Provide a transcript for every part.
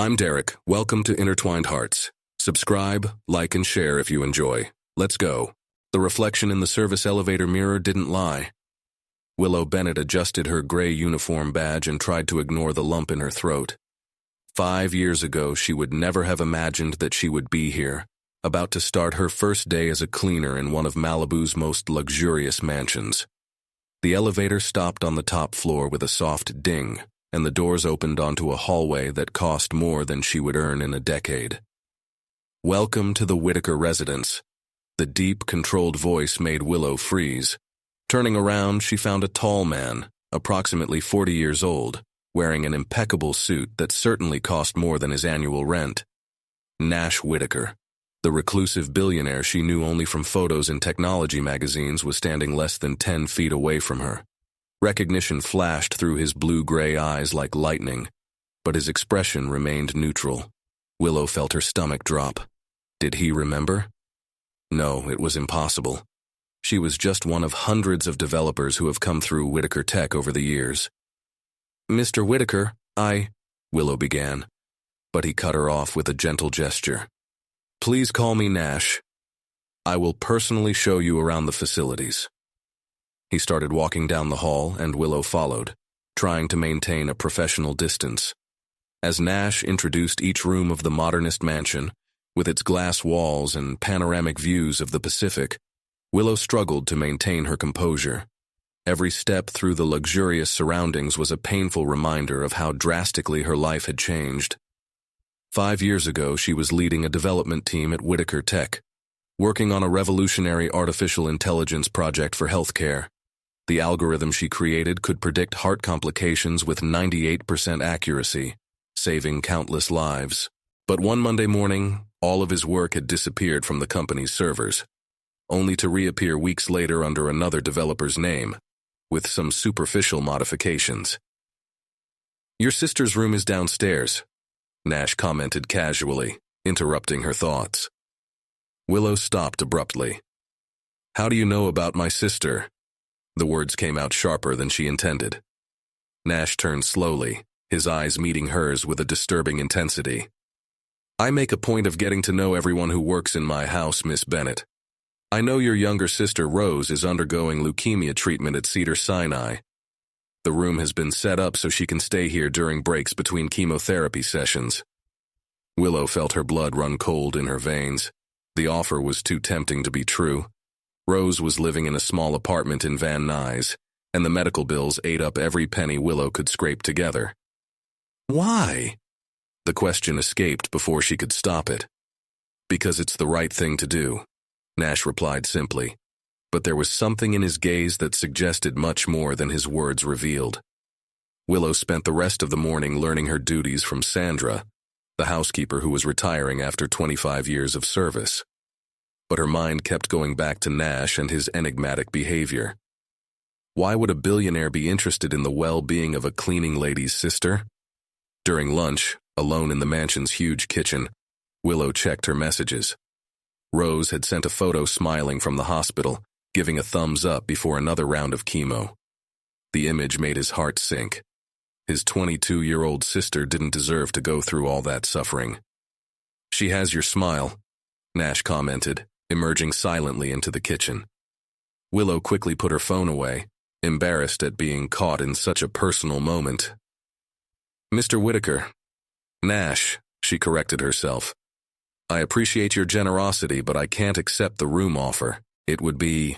I'm Derek. Welcome to Intertwined Hearts. Subscribe, like, and share if you enjoy. Let's go. The reflection in the service elevator mirror didn't lie. Willow Bennett adjusted her gray uniform badge and tried to ignore the lump in her throat. 5 years ago, she would never have imagined that she would be here, about to start her first day as a cleaner in one of Malibu's most luxurious mansions. The elevator stopped on the top floor with a soft ding, and the doors opened onto a hallway that cost more than she would earn in a decade. Welcome to the Whitaker residence. The deep, controlled voice made Willow freeze. Turning around, she found a tall man, approximately 40 years old, wearing an impeccable suit that certainly cost more than his annual rent. Nash Whitaker, the reclusive billionaire she knew only from photos in technology magazines, was standing less than 10 feet away from her. Recognition flashed through his blue-gray eyes like lightning, but his expression remained neutral. Willow felt her stomach drop. Did he remember? No, it was impossible. She was just one of hundreds of developers who have come through Whitaker Tech over the years. "Mr. Whitaker, Willow began, but he cut her off with a gentle gesture. "Please call me Nash. I will personally show you around the facilities." He started walking down the hall, and Willow followed, trying to maintain a professional distance. As Nash introduced each room of the modernist mansion, with its glass walls and panoramic views of the Pacific, Willow struggled to maintain her composure. Every step through the luxurious surroundings was a painful reminder of how drastically her life had changed. 5 years ago, she was leading a development team at Whitaker Tech, working on a revolutionary artificial intelligence project for healthcare. The algorithm she created could predict heart complications with 98% accuracy, saving countless lives. But one Monday morning, all of his work had disappeared from the company's servers, only to reappear weeks later under another developer's name, with some superficial modifications. "Your sister's room is downstairs," Nash commented casually, interrupting her thoughts. Willow stopped abruptly. "How do you know about my sister?" The words came out sharper than she intended. Nash turned slowly, his eyes meeting hers with a disturbing intensity. "I make a point of getting to know everyone who works in my house, Miss Bennett. I know your younger sister Rose is undergoing leukemia treatment at Cedars-Sinai. The room has been set up so she can stay here during breaks between chemotherapy sessions." Willow felt her blood run cold in her veins. The offer was too tempting to be true. Rose was living in a small apartment in Van Nuys, and the medical bills ate up every penny Willow could scrape together. "Why?" The question escaped before she could stop it. "Because it's the right thing to do," Nash replied simply, but there was something in his gaze that suggested much more than his words revealed. Willow spent the rest of the morning learning her duties from Sandra, the housekeeper who was retiring after 25 years of service. But her mind kept going back to Nash and his enigmatic behavior. Why would a billionaire be interested in the well-being of a cleaning lady's sister? During lunch, alone in the mansion's huge kitchen, Willow checked her messages. Rose had sent a photo smiling from the hospital, giving a thumbs up before another round of chemo. The image made his heart sink. His 22-year-old sister didn't deserve to go through all that suffering. "She has your smile," Nash commented, emerging silently into the kitchen. Willow quickly put her phone away, embarrassed at being caught in such a personal moment. "Mr. Whitaker." "Nash," she corrected herself. "I appreciate your generosity, but I can't accept the room offer. It would be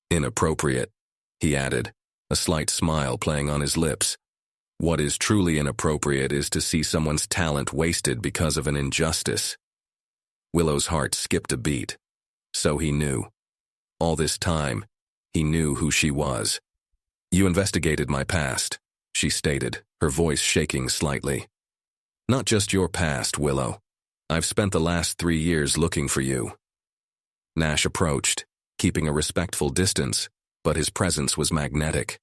inappropriate," he added, a slight smile playing on his lips. What is truly inappropriate is to see someone's talent wasted because of an injustice. Willow's heart skipped a beat. So he knew. All this time, he knew who she was. "You investigated my past," she stated, her voice shaking slightly. "Not just your past, Willow. I've spent the last 3 years looking for you." Nash approached, keeping a respectful distance, but his presence was magnetic.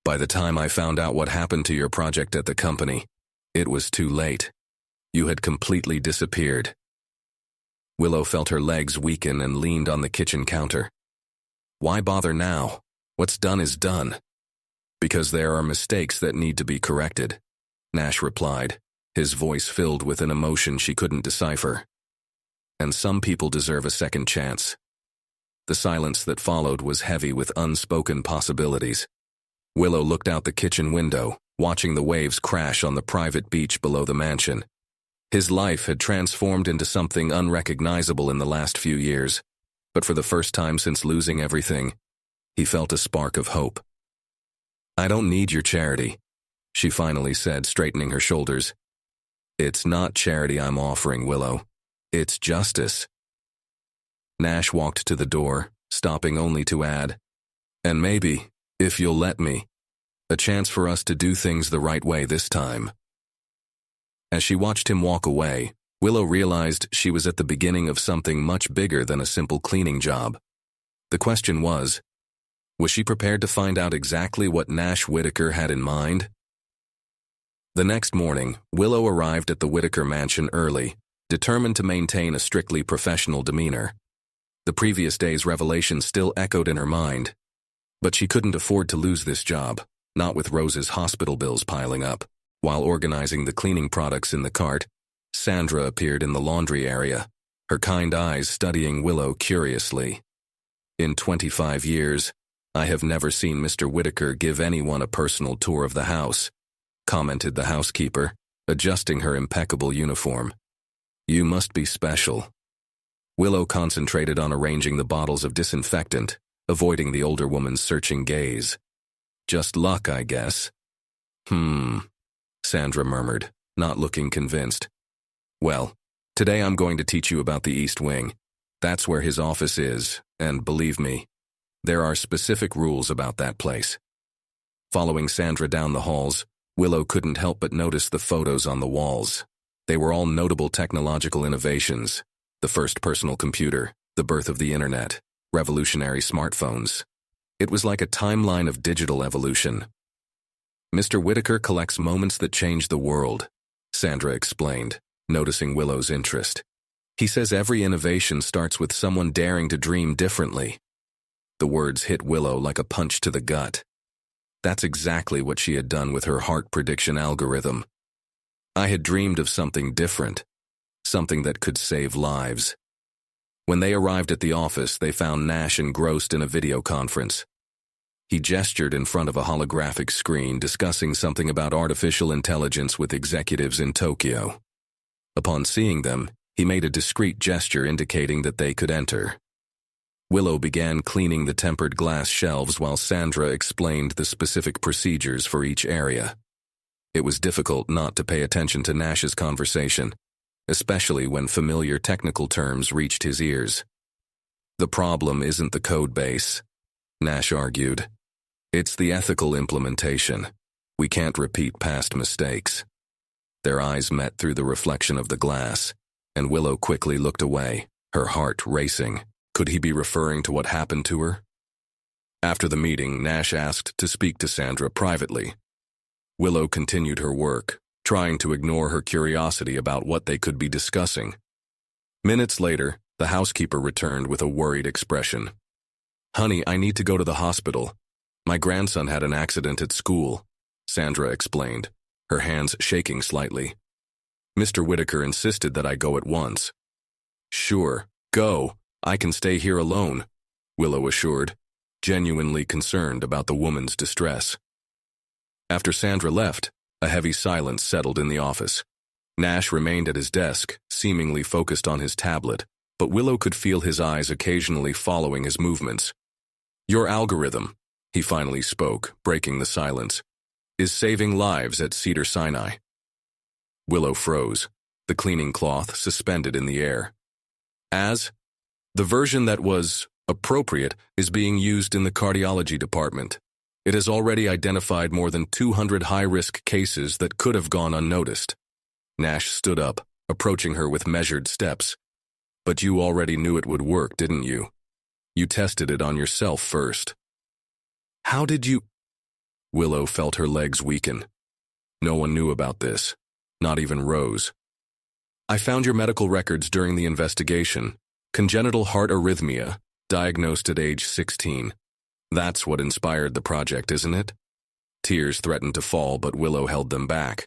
"By the time I found out what happened to your project at the company, it was too late. You had completely disappeared." Willow felt her legs weaken and leaned on the kitchen counter. "Why bother now? What's done is done." "Because there are mistakes that need to be corrected," Nash replied, his voice filled with an emotion she couldn't decipher. And some people deserve a second chance. The silence that followed was heavy with unspoken possibilities. Willow looked out the kitchen window, watching the waves crash on the private beach below the mansion. His life had transformed into something unrecognizable in the last few years, but for the first time since losing everything, he felt a spark of hope. "I don't need your charity," she finally said, straightening her shoulders. "It's not charity I'm offering, Willow. It's justice." Nash walked to the door, stopping only to add, "And maybe, if you'll let me, a chance for us to do things the right way this time." As she watched him walk away, Willow realized she was at the beginning of something much bigger than a simple cleaning job. The question was she prepared to find out exactly what Nash Whitaker had in mind? The next morning, Willow arrived at the Whitaker mansion early, determined to maintain a strictly professional demeanor. The previous day's revelation still echoed in her mind, but she couldn't afford to lose this job, not with Rose's hospital bills piling up. While organizing the cleaning products in the cart, Sandra appeared in the laundry area, her kind eyes studying Willow curiously. "In 25 years, I have never seen Mr. Whitaker give anyone a personal tour of the house," commented the housekeeper, adjusting her impeccable uniform. "You must be special." Willow concentrated on arranging the bottles of disinfectant, avoiding the older woman's searching gaze. "Just luck, I guess." Sandra murmured, not looking convinced. "Well, today I'm going to teach you about the East Wing. That's where his office is, and believe me, there are specific rules about that place." Following Sandra down the halls, Willow couldn't help but notice the photos on the walls. They were all notable technological innovations: the first personal computer, the birth of the internet, revolutionary smartphones. It was like a timeline of digital evolution. "Mr. Whitaker collects moments that change the world," Sandra explained, noticing Willow's interest. "He says every innovation starts with someone daring to dream differently." The words hit Willow like a punch to the gut. That's exactly what she had done with her heart prediction algorithm. I had dreamed of something different, something that could save lives. When they arrived at the office, they found Nash engrossed in a video conference. He gestured in front of a holographic screen, discussing something about artificial intelligence with executives in Tokyo. Upon seeing them, he made a discreet gesture indicating that they could enter. Willow began cleaning the tempered glass shelves while Sandra explained the specific procedures for each area. It was difficult not to pay attention to Nash's conversation, especially when familiar technical terms reached his ears. "The problem isn't the code base," Nash argued. "It's the ethical implementation. We can't repeat past mistakes." Their eyes met through the reflection of the glass, and Willow quickly looked away, her heart racing. Could he be referring to what happened to her? After the meeting, Nash asked to speak to Sandra privately. Willow continued her work, trying to ignore her curiosity about what they could be discussing. Minutes later, the housekeeper returned with a worried expression. "Honey, I need to go to the hospital. My grandson had an accident at school," Sandra explained, her hands shaking slightly. "Mr. Whitaker insisted that I go at once." "Sure, go. I can stay here alone," Willow assured, genuinely concerned about the woman's distress. After Sandra left, a heavy silence settled in the office. Nash remained at his desk, seemingly focused on his tablet, but Willow could feel his eyes occasionally following his movements. "Your algorithm," he finally spoke, breaking the silence, "is saving lives at Cedar Sinai." Willow froze, the cleaning cloth suspended in the air. The version that was appropriate is being used in the cardiology department. It has already identified more than 200 high-risk cases that could have gone unnoticed." Nash stood up, approaching her with measured steps. "But you already knew it would work, didn't you? You tested it on yourself first." "How did you—" Willow felt her legs weaken. No one knew about this, not even Rose. "I found your medical records during the investigation. Congenital heart arrhythmia, diagnosed at age 16. That's what inspired the project, isn't it?" Tears threatened to fall, but Willow held them back.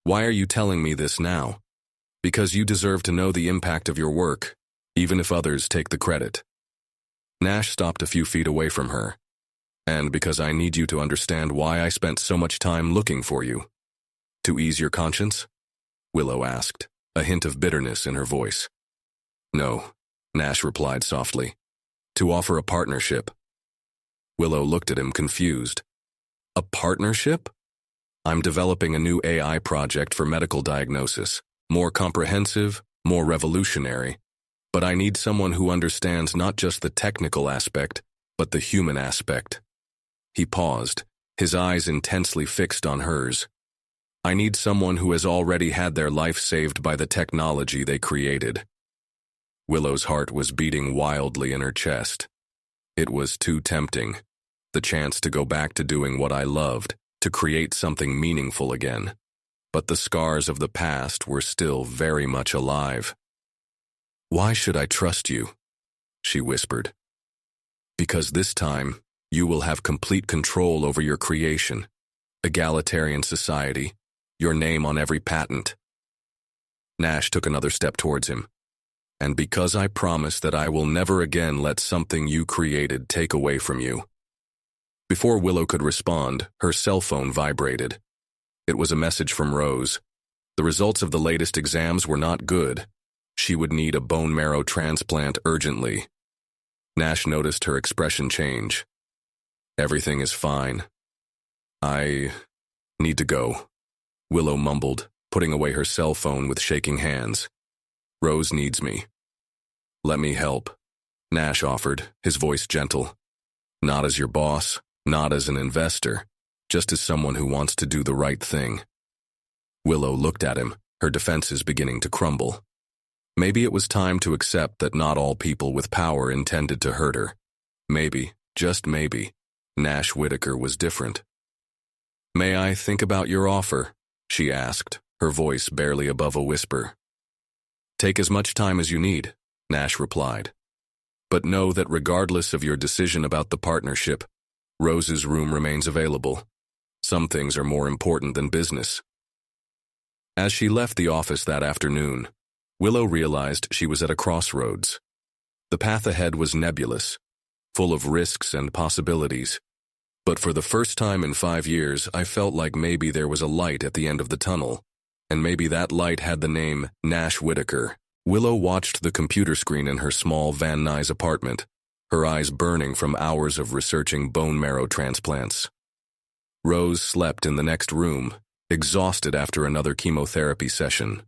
Why are you telling me this now? Because you deserve to know the impact of your work, even if others take the credit. Nash stopped a few feet away from her. And because I need you to understand why I spent so much time looking for you. To ease your conscience? Willow asked, a hint of bitterness in her voice. No, Nash replied softly. To offer a partnership. Willow looked at him confused. A partnership? I'm developing a new AI project for medical diagnosis. More comprehensive, more revolutionary. But I need someone who understands not just the technical aspect, but the human aspect. He paused, his eyes intensely fixed on hers. I need someone who has already had their life saved by the technology they created. Willow's heart was beating wildly in her chest. It was too tempting. The chance to go back to doing what I loved, to create something meaningful again. But the scars of the past were still very much alive. Why should I trust you? She whispered. Because this time, you will have complete control over your creation, egalitarian society, your name on every patent. Nash took another step towards him. And because I promise that I will never again let something you created take away from you. Before Willow could respond, her cell phone vibrated. It was a message from Rose. The results of the latest exams were not good. She would need a bone marrow transplant urgently. Nash noticed her expression change. Everything is fine. I need to go, Willow mumbled, putting away her cell phone with shaking hands. Rose needs me. Let me help, Nash offered, his voice gentle. Not as your boss, not as an investor, just as someone who wants to do the right thing. Willow looked at him, her defenses beginning to crumble. Maybe it was time to accept that not all people with power intended to hurt her. Maybe, just maybe, Nash Whitaker was different. May I think about your offer? She asked, her voice barely above a whisper. Take as much time as you need, Nash replied. But know that regardless of your decision about the partnership, Rose's room remains available. Some things are more important than business. As she left the office that afternoon, Willow realized she was at a crossroads. The path ahead was nebulous, full of risks and possibilities. But for the first time in 5 years, I felt like maybe there was a light at the end of the tunnel, and maybe that light had the name Nash Whitaker. Willow watched the computer screen in her small Van Nuys apartment, her eyes burning from hours of researching bone marrow transplants. Rose slept in the next room, exhausted after another chemotherapy session.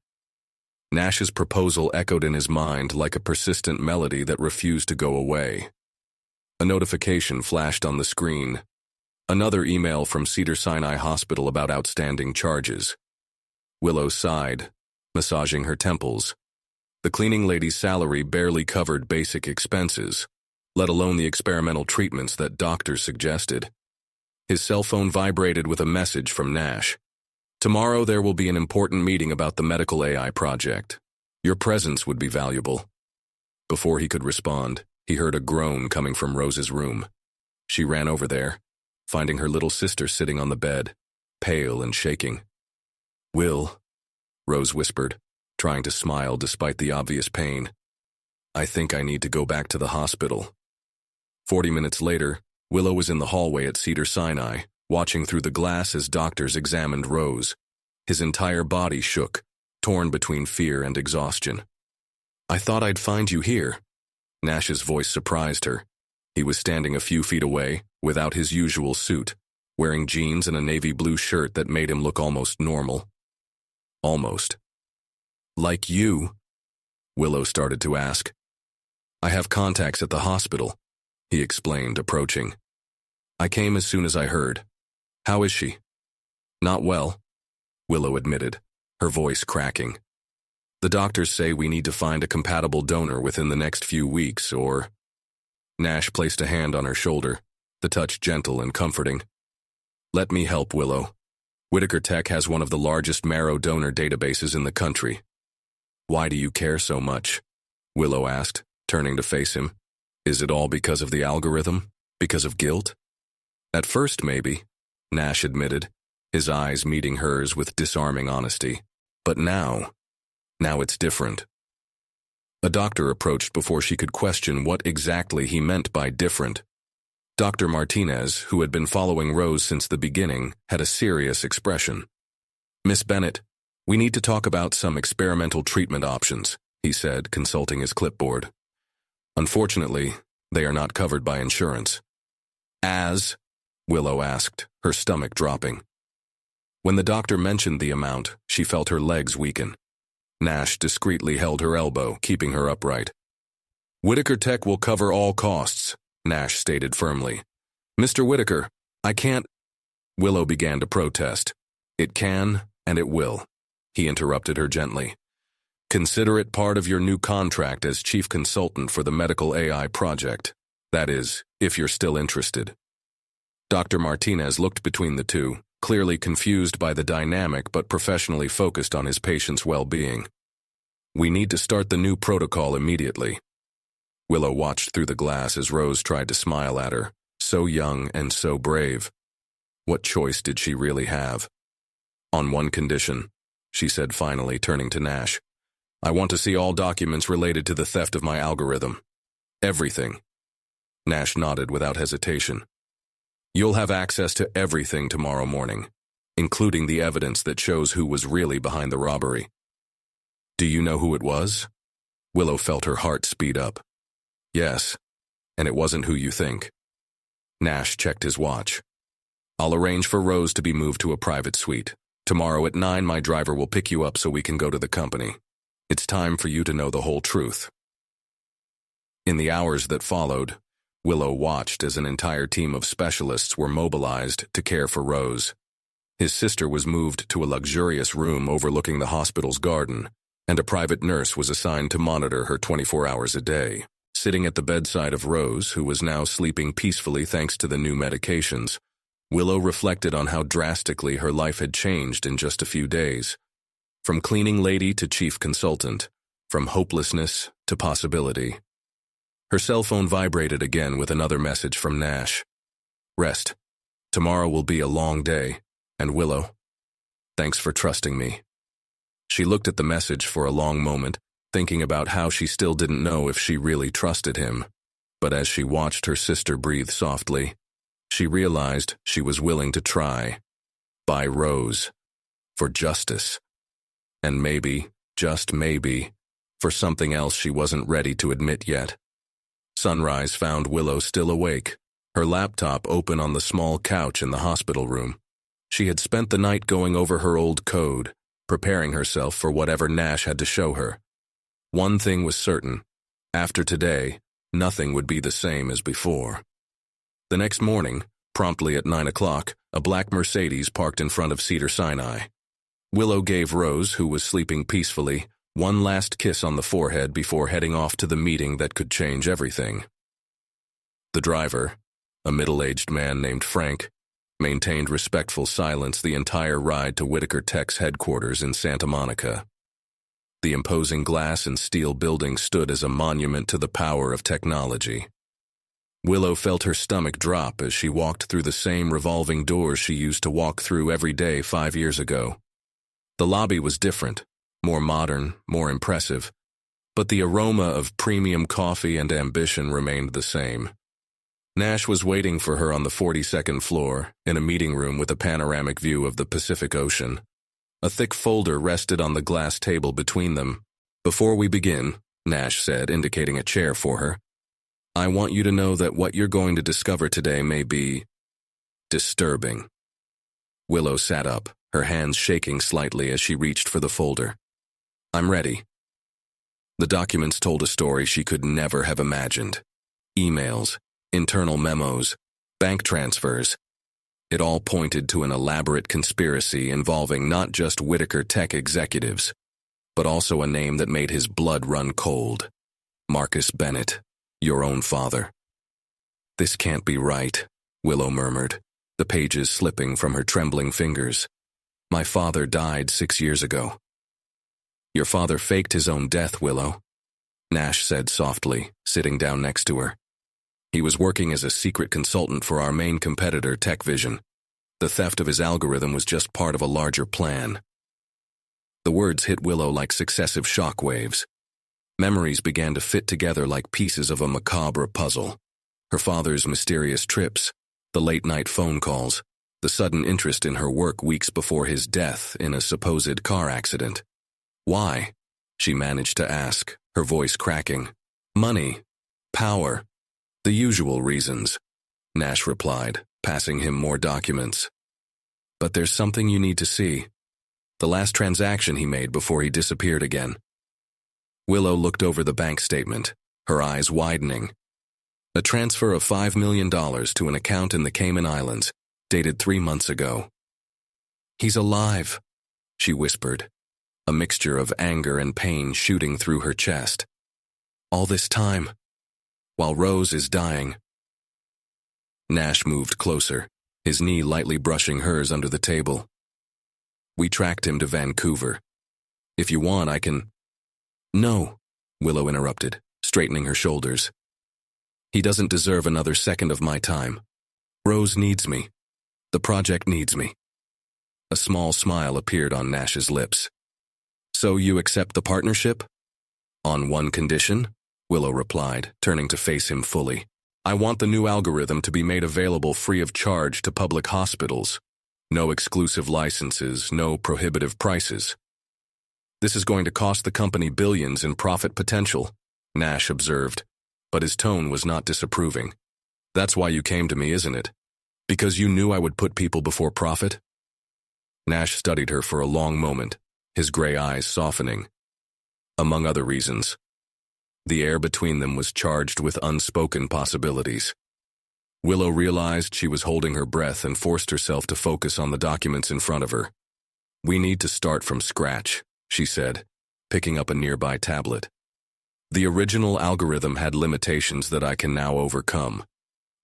Nash's proposal echoed in his mind like a persistent melody that refused to go away. A notification flashed on the screen. Another email from Cedars-Sinai Hospital about outstanding charges. Willow sighed, massaging her temples. The cleaning lady's salary barely covered basic expenses, let alone the experimental treatments that doctors suggested. His cell phone vibrated with a message from Nash. Tomorrow there will be an important meeting about the medical AI project. Your presence would be valuable. Before he could respond, he heard a groan coming from Rose's room. She ran over there, finding her little sister sitting on the bed, pale and shaking. Will, Rose whispered, trying to smile despite the obvious pain. I think I need to go back to the hospital. 40 minutes later, Willow was in the hallway at Cedars-Sinai, watching through the glass as doctors examined Rose. His entire body shook, torn between fear and exhaustion. I thought I'd find you here. Nash's voice surprised her. He was standing a few feet away, without his usual suit, wearing jeans and a navy blue shirt that made him look almost normal. Almost. Like you? Willow started to ask. I have contacts at the hospital, he explained, approaching. I came as soon as I heard. How is she? Not well, Willow admitted, her voice cracking. The doctors say we need to find a compatible donor within the next few weeks, or... Nash placed a hand on her shoulder, the touch gentle and comforting. Let me help, Willow. Whitaker Tech has one of the largest marrow donor databases in the country. Why do you care so much? Willow asked, turning to face him. Is it all because of the algorithm? Because of guilt? At first, maybe, Nash admitted. his eyes meeting hers with disarming honesty. But now it's different. A doctor approached before she could question what exactly he meant by different. Dr. Martinez, who had been following Rose since the beginning, had a serious expression. "Miss Bennett, we need to talk about some experimental treatment options," he said, consulting his clipboard. "Unfortunately, they are not covered by insurance." "As?" Willow asked, her stomach dropping. When the doctor mentioned the amount, she felt her legs weaken. Nash discreetly held her elbow, keeping her upright. "Whitaker Tech will cover all costs," Nash stated firmly. "Mr. Whitaker, I can't—" Willow began to protest. "It can, and it will," he interrupted her gently. "Consider it part of your new contract as chief consultant for the medical AI project. That is, if you're still interested." Dr. Martinez looked between the two, clearly confused by the dynamic but professionally focused on his patient's well-being. "We need to start the new protocol immediately." Willow watched through the glass as Rose tried to smile at her, so young and so brave. What choice did she really have? "On one condition," she said finally, turning to Nash. "I want to see all documents related to the theft of my algorithm. Everything." Nash nodded without hesitation. "You'll have access to everything tomorrow morning, including the evidence that shows who was really behind the robbery." "Do you know who it was?" Willow felt her heart speed up. "Yes, and it wasn't who you think." Nash checked his watch. "I'll arrange for Rose to be moved to a private suite. Tomorrow at 9, my driver will pick you up so we can go to the company. It's time for you to know the whole truth." In the hours that followed, Willow watched as an entire team of specialists were mobilized to care for Rose. His sister was moved to a luxurious room overlooking the hospital's garden, and a private nurse was assigned to monitor her 24 hours a day. Sitting at the bedside of Rose, who was now sleeping peacefully thanks to the new medications, Willow reflected on how drastically her life had changed in just a few days. From cleaning lady to chief consultant, from hopelessness to possibility. Her cell phone vibrated again with another message from Nash. "Rest. Tomorrow will be a long day, and Willow, thanks for trusting me." She looked at the message for a long moment, thinking about how she still didn't know if she really trusted him. But as she watched her sister breathe softly, she realized she was willing to try. By Rose. For justice. And maybe, just maybe, for something else she wasn't ready to admit yet. Sunrise found Willow still awake, her laptop open on the small couch in the hospital room. She had spent the night going over her old code, preparing herself for whatever Nash had to show her. One thing was certain. After today, nothing would be the same as before. The next morning, promptly at 9 o'clock, a black Mercedes parked in front of Cedars-Sinai. Willow gave Rose, who was sleeping peacefully, one last kiss on the forehead before heading off to the meeting that could change everything. The driver, a middle-aged man named Frank, maintained respectful silence the entire ride to Whitaker Tech's headquarters in Santa Monica. The imposing glass and steel building stood as a monument to the power of technology. Willow felt her stomach drop as she walked through the same revolving doors she used to walk through every day 5 years ago. The lobby was different, more modern, more impressive, but the aroma of premium coffee and ambition remained the same. Nash was waiting for her on the 42nd floor, in a meeting room with a panoramic view of the Pacific Ocean. A thick folder rested on the glass table between them. "Before we begin," Nash said, indicating a chair for her, "I want you to know that what you're going to discover today may be disturbing." Willow sat up, her hands shaking slightly as she reached for the folder. "I'm ready." The documents told a story she could never have imagined. Emails, internal memos, bank transfers. It all pointed to an elaborate conspiracy involving not just Whitaker Tech executives, but also a name that made his blood run cold. Marcus Bennett, your own father. "This can't be right," Willow murmured, the pages slipping from her trembling fingers. "My father died 6 years ago." "Your father faked his own death, Willow," Nash said softly, sitting down next to her. "He was working as a secret consultant for our main competitor, TechVision. The theft of his algorithm was just part of a larger plan. The words hit Willow like successive shock waves. Memories began to fit together like pieces of a macabre puzzle. Her father's mysterious trips, the late-night phone calls, the sudden interest in her work weeks before his death in a supposed car accident. Why? She managed to ask, her voice cracking. Money. Power. The usual reasons, Nash replied, passing him more documents. But there's something you need to see. The last transaction he made before he disappeared again. Willow looked over the bank statement, her eyes widening. A transfer of $5 million to an account in the Cayman Islands, dated 3 months ago. He's alive, she whispered, a mixture of anger and pain shooting through her chest. All this time, while Rose is dying. Nash moved closer, his knee lightly brushing hers under the table. We tracked him to Vancouver. If you want, I can... No, Willow interrupted, straightening her shoulders. He doesn't deserve another second of my time. Rose needs me. The project needs me. A small smile appeared on Nash's lips. So you accept the partnership? On one condition, Willow replied, turning to face him fully. I want the new algorithm to be made available free of charge to public hospitals. No exclusive licenses, no prohibitive prices. This is going to cost the company billions in profit potential, Nash observed, but his tone was not disapproving. That's why you came to me, isn't it? Because you knew I would put people before profit? Nash studied her for a long moment, his gray eyes softening. Among other reasons. The air between them was charged with unspoken possibilities. Willow realized she was holding her breath and forced herself to focus on the documents in front of her. We need to start from scratch, she said, picking up a nearby tablet. The original algorithm had limitations that I can now overcome.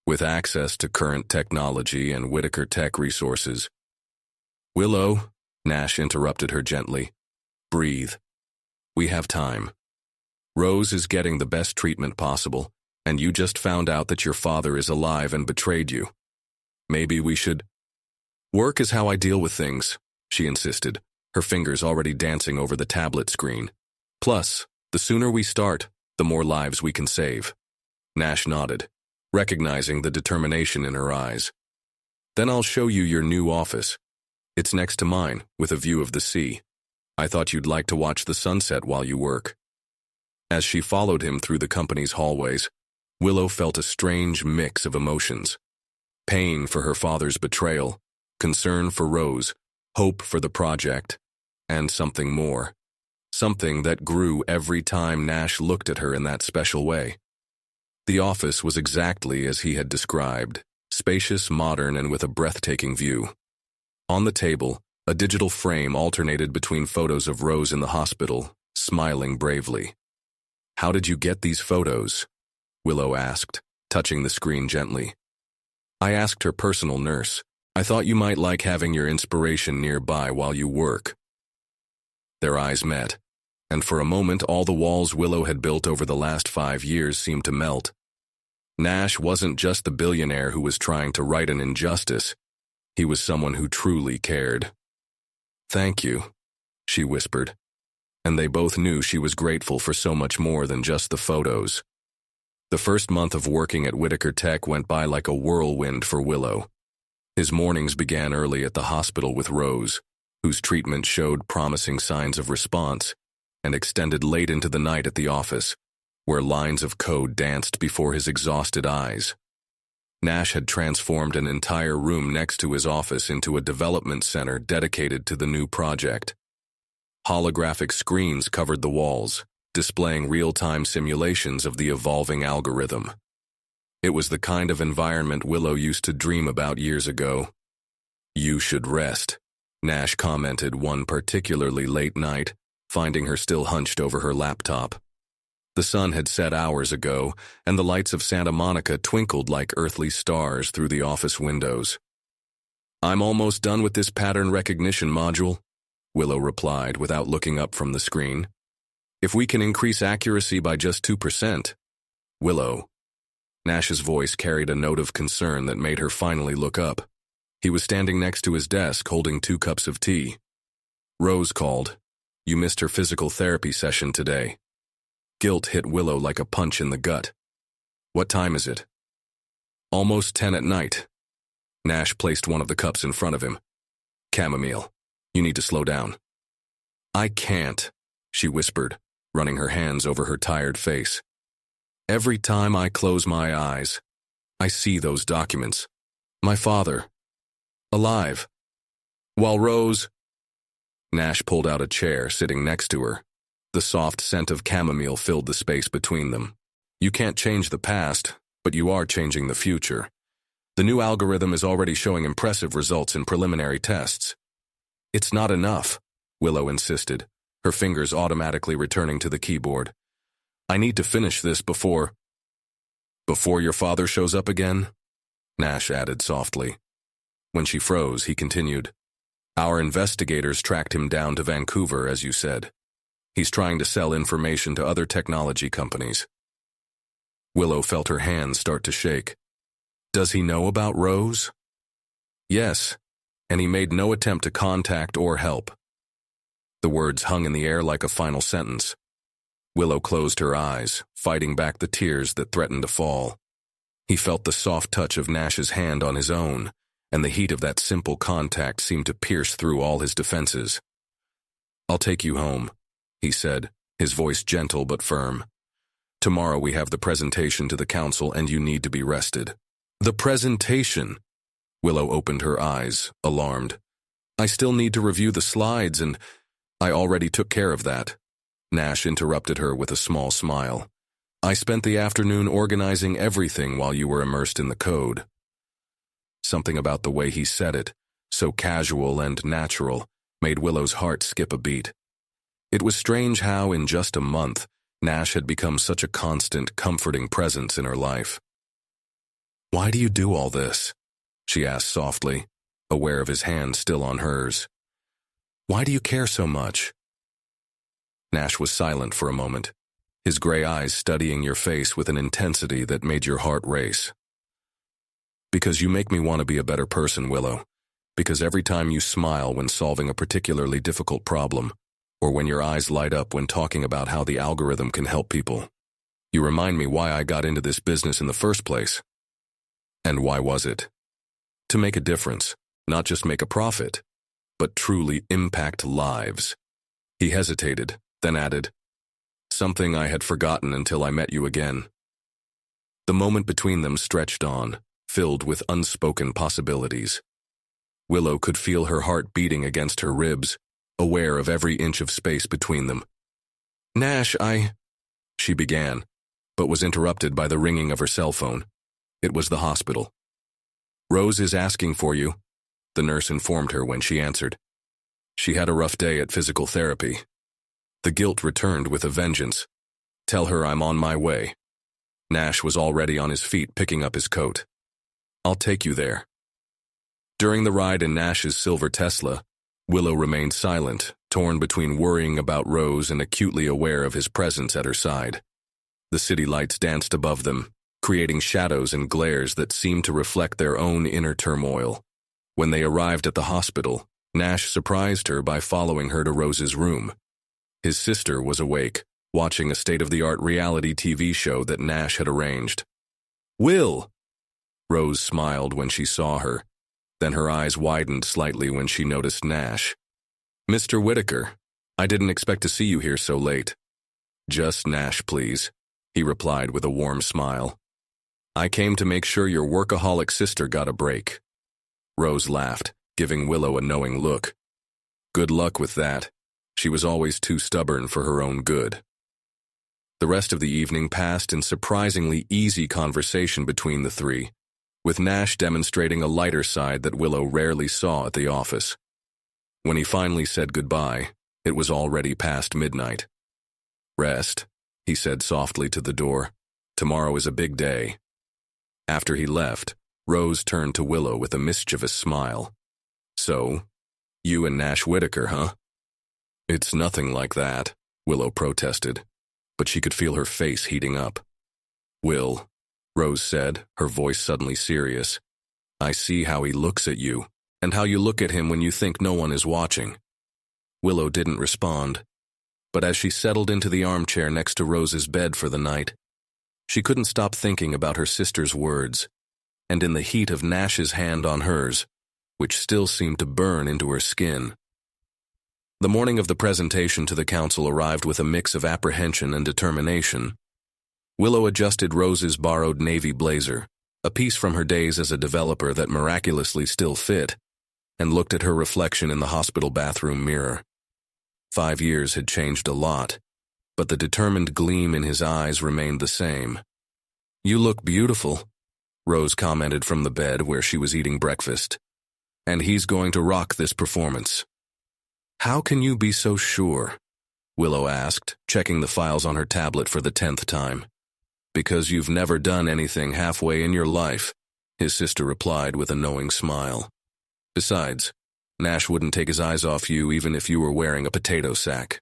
With access to current technology and Whitaker Tech resources. Willow, Nash interrupted her gently. Breathe. We have time. Rose is getting the best treatment possible, and you just found out that your father is alive and betrayed you. Maybe we should... Work is how I deal with things, she insisted, her fingers already dancing over the tablet screen. Plus, the sooner we start, the more lives we can save. Nash nodded, recognizing the determination in her eyes. Then I'll show you your new office. It's next to mine, with a view of the sea. I thought you'd like to watch the sunset while you work. As she followed him through the company's hallways, Willow felt a strange mix of emotions. Pain for her father's betrayal, concern for Rose, hope for the project, and something more. Something that grew every time Nash looked at her in that special way. The office was exactly as he had described, spacious, modern, and with a breathtaking view. On the table, a digital frame alternated between photos of Rose in the hospital, smiling bravely. How did you get these photos? Willow asked, touching the screen gently. I asked her personal nurse. I thought you might like having your inspiration nearby while you work. Their eyes met, and for a moment all the walls Willow had built over the last 5 years seemed to melt. Nash wasn't just the billionaire who was trying to right an injustice. He was someone who truly cared. Thank you, she whispered, and they both knew she was grateful for so much more than just the photos. The first month of working at Whitaker Tech went by like a whirlwind for Willow. His mornings began early at the hospital with Rose, whose treatment showed promising signs of response, and extended late into the night at the office, where lines of code danced before his exhausted eyes. Nash had transformed an entire room next to his office into a development center dedicated to the new project. Holographic screens covered the walls, displaying real-time simulations of the evolving algorithm. It was the kind of environment Willow used to dream about years ago. You should rest, Nash commented one particularly late night, finding her still hunched over her laptop. The sun had set hours ago, and the lights of Santa Monica twinkled like earthly stars through the office windows. I'm almost done with this pattern recognition module, Willow replied without looking up from the screen. If we can increase accuracy by just 2%. Willow. Nash's voice carried a note of concern that made her finally look up. He was standing next to his desk holding 2 cups of tea. Rose called. You missed her physical therapy session today. Guilt hit Willow like a punch in the gut. What time is it? Almost 10 at night. Nash placed one of the cups in front of him. Chamomile, you need to slow down. I can't, she whispered, running her hands over her tired face. Every time I close my eyes, I see those documents. My father. Alive. While Rose... Nash pulled out a chair, sitting next to her. The soft scent of chamomile filled the space between them. You can't change the past, but you are changing the future. The new algorithm is already showing impressive results in preliminary tests. It's not enough, Willow insisted, her fingers automatically returning to the keyboard. I need to finish this before your father shows up again? Nash added softly. When she froze, he continued. Our investigators tracked him down to Vancouver, as you said. He's trying to sell information to other technology companies. Willow felt her hands start to shake. Does he know about Rose? Yes, and he made no attempt to contact or help. The words hung in the air like a final sentence. Willow closed her eyes, fighting back the tears that threatened to fall. He felt the soft touch of Nash's hand on his own, and the heat of that simple contact seemed to pierce through all his defenses. I'll take you home, he said, his voice gentle but firm. Tomorrow we have the presentation to the council and you need to be rested. The presentation? Willow opened her eyes, alarmed. I still need to review the slides and I already took care of that. Nash interrupted her with a small smile. I spent the afternoon organizing everything while you were immersed in the code. Something about the way he said it, so casual and natural, made Willow's heart skip a beat. It was strange how, in just a month, Nash had become such a constant, comforting presence in her life. Why do you do all this? She asked softly, aware of his hand still on hers. Why do you care so much? Nash was silent for a moment, his gray eyes studying your face with an intensity that made your heart race. Because you make me want to be a better person, Willow. Because every time you smile when solving a particularly difficult problem, or when your eyes light up when talking about how the algorithm can help people, you remind me why I got into this business in the first place. And why was it? To make a difference, not just make a profit, but truly impact lives. He hesitated, then added, something I had forgotten until I met you again. The moment between them stretched on, filled with unspoken possibilities. Willow could feel her heart beating against her ribs, aware of every inch of space between them. Nash, she began, but was interrupted by the ringing of her cell phone. It was the hospital. Rose is asking for you, the nurse informed her when she answered. She had a rough day at physical therapy. The guilt returned with a vengeance. Tell her I'm on my way. Nash was already on his feet picking up his coat. I'll take you there. During the ride in Nash's silver Tesla, Willow remained silent, torn between worrying about Rose and acutely aware of his presence at her side. The city lights danced above them, creating shadows and glares that seemed to reflect their own inner turmoil. When they arrived at the hospital, Nash surprised her by following her to Rose's room. His sister was awake, watching a state-of-the-art reality TV show that Nash had arranged. Will! Rose smiled when she saw her, then her eyes widened slightly when she noticed Nash. Mr. Whitaker, I didn't expect to see you here so late. Just Nash, please, he replied with a warm smile. I came to make sure your workaholic sister got a break. Rose laughed, giving Willow a knowing look. Good luck with that. She was always too stubborn for her own good. The rest of the evening passed in surprisingly easy conversation between the three, with Nash demonstrating a lighter side that Willow rarely saw at the office. When he finally said goodbye, it was already past midnight. Rest, he said softly to the door. Tomorrow is a big day. After he left, Rose turned to Willow with a mischievous smile. So, you and Nash Whitaker, huh? It's nothing like that, Willow protested, but she could feel her face heating up. Will, Rose said, her voice suddenly serious, I see how he looks at you, and how you look at him when you think no one is watching." Willow didn't respond, but as she settled into the armchair next to Rose's bed for the night, she couldn't stop thinking about her sister's words, and in the heat of Nash's hand on hers, which still seemed to burn into her skin. The morning of the presentation to the council arrived with a mix of apprehension and determination. Willow adjusted Rose's borrowed navy blazer, a piece from her days as a developer that miraculously still fit, and looked at her reflection in the hospital bathroom mirror. 5 years had changed a lot, but the determined gleam in his eyes remained the same. "You look beautiful," Rose commented from the bed where she was eating breakfast. "And he's going to rock this performance." "How can you be so sure?" Willow asked, checking the files on her tablet for the 10th time. "Because you've never done anything halfway in your life," his sister replied with a knowing smile. "Besides, Nash wouldn't take his eyes off you even if you were wearing a potato sack."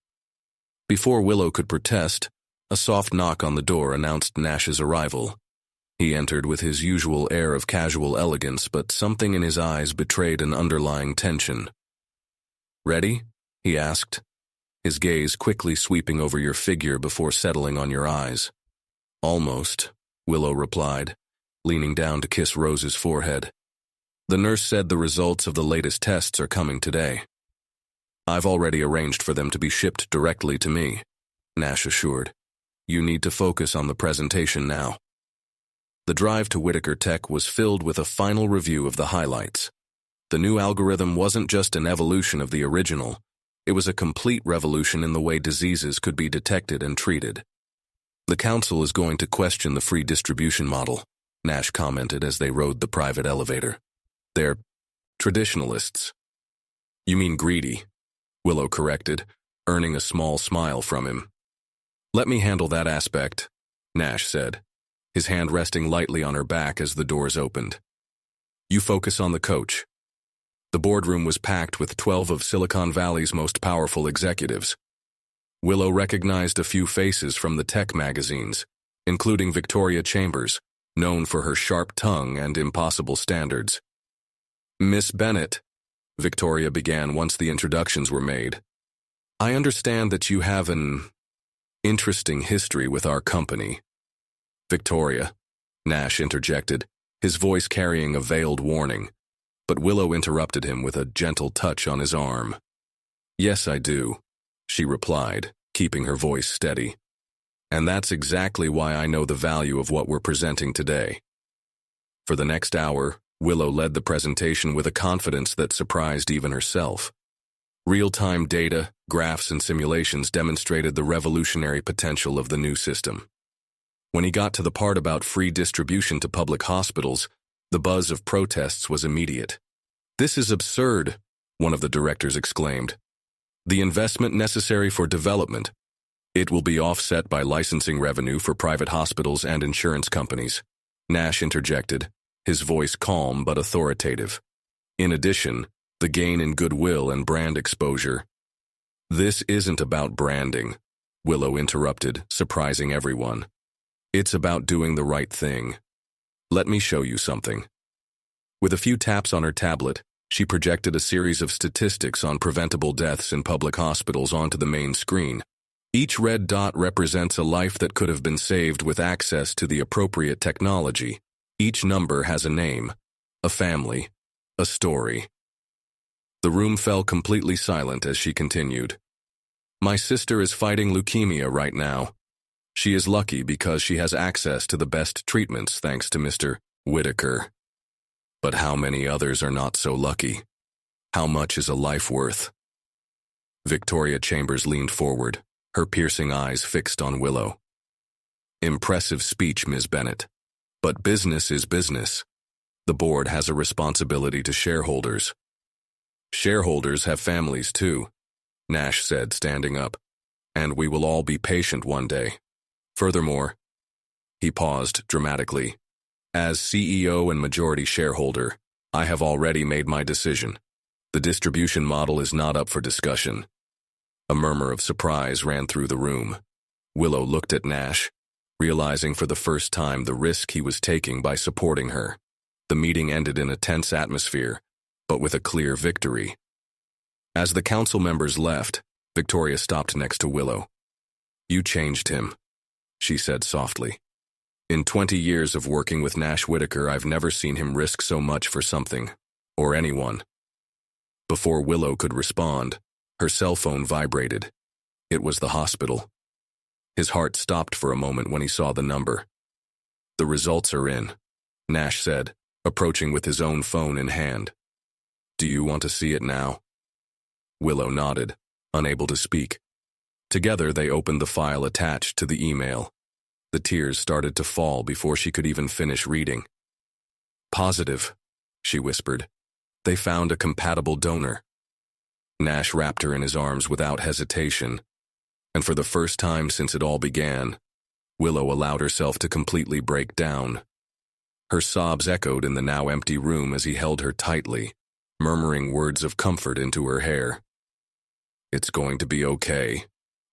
Before Willow could protest, a soft knock on the door announced Nash's arrival. He entered with his usual air of casual elegance, but something in his eyes betrayed an underlying tension. "Ready?" he asked, his gaze quickly sweeping over your figure before settling on your eyes. "Almost," Willow replied, leaning down to kiss Rose's forehead. "The nurse said the results of the latest tests are coming today." "I've already arranged for them to be shipped directly to me," Nash assured. "You need to focus on the presentation now." The drive to Whitaker Tech was filled with a final review of the highlights. The new algorithm wasn't just an evolution of the original, it was a complete revolution in the way diseases could be detected and treated. "The council is going to question the free distribution model," Nash commented as they rode the private elevator. "They're traditionalists." "You mean greedy," Willow corrected, earning a small smile from him. "Let me handle that aspect," Nash said, his hand resting lightly on her back as the doors opened. "You focus on the coach." The boardroom was packed with 12 of Silicon Valley's most powerful executives. Willow recognized a few faces from the tech magazines, including Victoria Chambers, known for her sharp tongue and impossible standards. "Miss Bennett," Victoria began once the introductions were made, "I understand that you have an interesting history with our company." "Victoria," Nash interjected, his voice carrying a veiled warning, but Willow interrupted him with a gentle touch on his arm. "Yes, I do," she replied, keeping her voice steady. "And that's exactly why I know the value of what we're presenting today." For the next hour, Willow led the presentation with a confidence that surprised even herself. Real-time data, graphs, and simulations demonstrated the revolutionary potential of the new system. When he got to the part about free distribution to public hospitals, the buzz of protests was immediate. "This is absurd," one of the directors exclaimed. "The investment necessary for development. It will be offset by licensing revenue for private hospitals and insurance companies," Nash interjected, his voice calm but authoritative. "In addition, the gain in goodwill and brand exposure." "This isn't about branding," Willow interrupted, surprising everyone. "It's about doing the right thing. Let me show you something." With a few taps on her tablet, she projected a series of statistics on preventable deaths in public hospitals onto the main screen. Each red dot represents a life that could have been saved with access to the appropriate technology. Each number has a name, a family, a story. The room fell completely silent as she continued. "My sister is fighting leukemia right now. She is lucky because she has access to the best treatments thanks to Mr. Whitaker. But how many others are not so lucky? How much is a life worth?" Victoria Chambers leaned forward, her piercing eyes fixed on Willow. "Impressive speech, Ms. Bennett. But business is business. The board has a responsibility to shareholders." "Shareholders have families too," Nash said, standing up. "And we will all be patient one day. Furthermore," he paused dramatically, "as CEO and majority shareholder, I have already made my decision. The distribution model is not up for discussion." A murmur of surprise ran through the room. Willow looked at Nash, realizing for the first time the risk he was taking by supporting her. The meeting ended in a tense atmosphere, but with a clear victory. As the council members left, Victoria stopped next to Willow. "You changed him," she said softly. "In 20 years of working with Nash Whitaker, I've never seen him risk so much for something, or anyone." Before Willow could respond, her cell phone vibrated. It was the hospital. His heart stopped for a moment when he saw the number. "The results are in," Nash said, approaching with his own phone in hand. "Do you want to see it now?" Willow nodded, unable to speak. Together they opened the file attached to the email. The tears started to fall before she could even finish reading. "Positive," she whispered. "They found a compatible donor." Nash wrapped her in his arms without hesitation, and for the first time since it all began, Willow allowed herself to completely break down. Her sobs echoed in the now empty room as he held her tightly, murmuring words of comfort into her hair. "It's going to be okay,"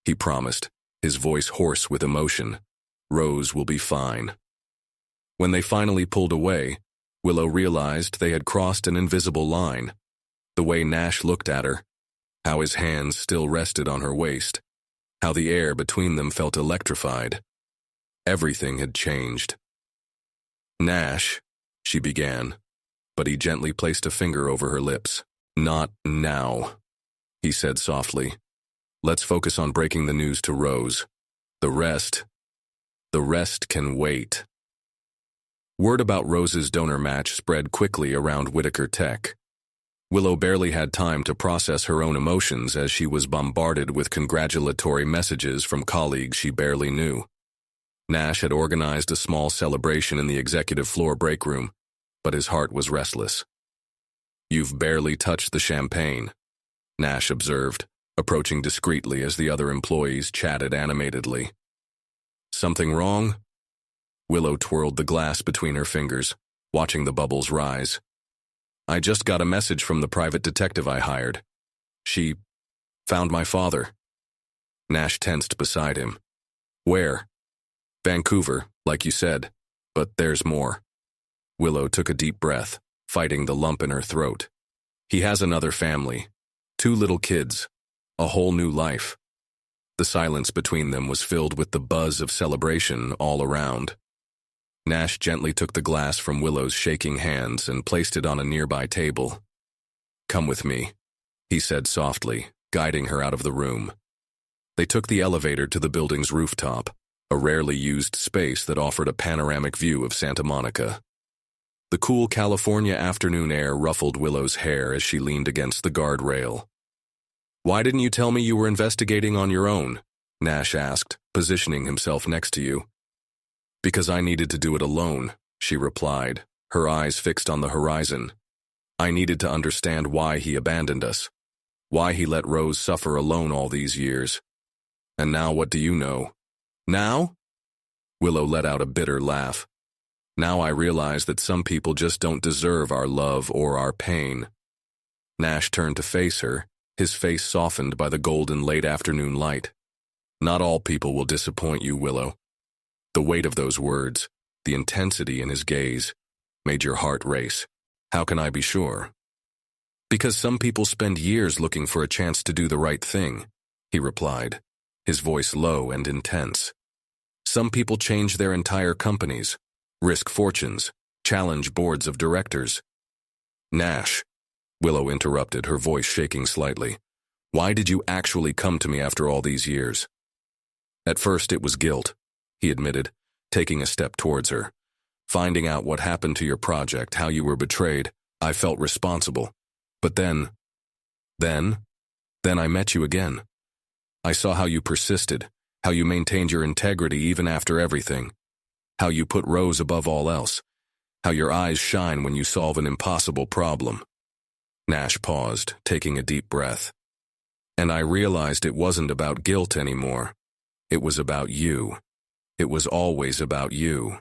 he promised, his voice hoarse with emotion. "Rose will be fine." When they finally pulled away, Willow realized they had crossed an invisible line. The way Nash looked at her, how his hands still rested on her waist, how the air between them felt electrified. Everything had changed. "Nash," she began, but he gently placed a finger over her lips. "Not now," he said softly. "Let's focus on breaking the news to Rose. The rest can wait." Word about Rose's donor match spread quickly around Whitaker Tech. Willow barely had time to process her own emotions as she was bombarded with congratulatory messages from colleagues she barely knew. Nash had organized a small celebration in the executive floor break room, but his heart was restless. "You've barely touched the champagne," Nash observed, approaching discreetly as the other employees chatted animatedly. "Something wrong?" Willow twirled the glass between her fingers, watching the bubbles rise. "I just got a message from the private detective I hired. She found my father." Nash tensed beside him. "Where?" "Vancouver, like you said, but there's more." Willow took a deep breath, fighting the lump in her throat. "He has another family, 2 little kids, a whole new life." The silence between them was filled with the buzz of celebration all around. Nash gently took the glass from Willow's shaking hands and placed it on a nearby table. "Come with me," he said softly, guiding her out of the room. They took the elevator to the building's rooftop, a rarely used space that offered a panoramic view of Santa Monica. The cool California afternoon air ruffled Willow's hair as she leaned against the guardrail. "Why didn't you tell me you were investigating on your own?" Nash asked, positioning himself next to you. "Because I needed to do it alone," she replied, her eyes fixed on the horizon. "I needed to understand why he abandoned us, why he let Rose suffer alone all these years. And now what do you know?" "Now?" Willow let out a bitter laugh. "Now I realize that some people just don't deserve our love or our pain." Nash turned to face her, his face softened by the golden late afternoon light. "Not all people will disappoint you, Willow." The weight of those words, the intensity in his gaze, made your heart race. "How can I be sure?" "Because some people spend years looking for a chance to do the right thing," he replied, his voice low and intense. "Some people change their entire companies, risk fortunes, challenge boards of directors." "Nash," Willow interrupted, her voice shaking slightly. "Why did you actually come to me after all these years?" "At first it was guilt," he admitted, taking a step towards her. "Finding out what happened to your project, how you were betrayed, I felt responsible. But then I met you again. I saw how you persisted, how you maintained your integrity even after everything, how you put Rose above all else, how your eyes shine when you solve an impossible problem." Nash paused, taking a deep breath. "And I realized it wasn't about guilt anymore. It was about you. It was always about you."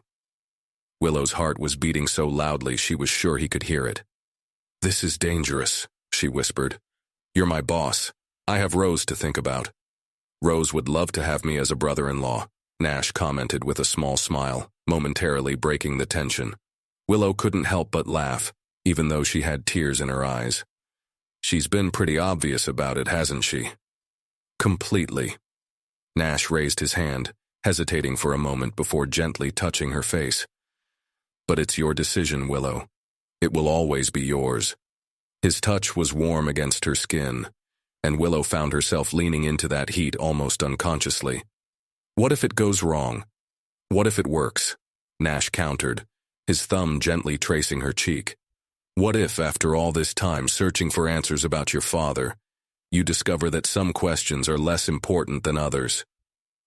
Willow's heart was beating so loudly she was sure he could hear it. "This is dangerous," she whispered. "You're my boss. I have Rose to think about." "Rose would love to have me as a brother-in-law," Nash commented with a small smile, momentarily breaking the tension. Willow couldn't help but laugh, even though she had tears in her eyes. She's been pretty obvious about it, hasn't she? Completely. Nash raised his hand, hesitating for a moment before gently touching her face. But it's your decision, Willow. It will always be yours. His touch was warm against her skin, and Willow found herself leaning into that heat almost unconsciously. What if it goes wrong? What if it works? Nash countered, his thumb gently tracing her cheek. What if, after all this time searching for answers about your father, you discover that some questions are less important than others?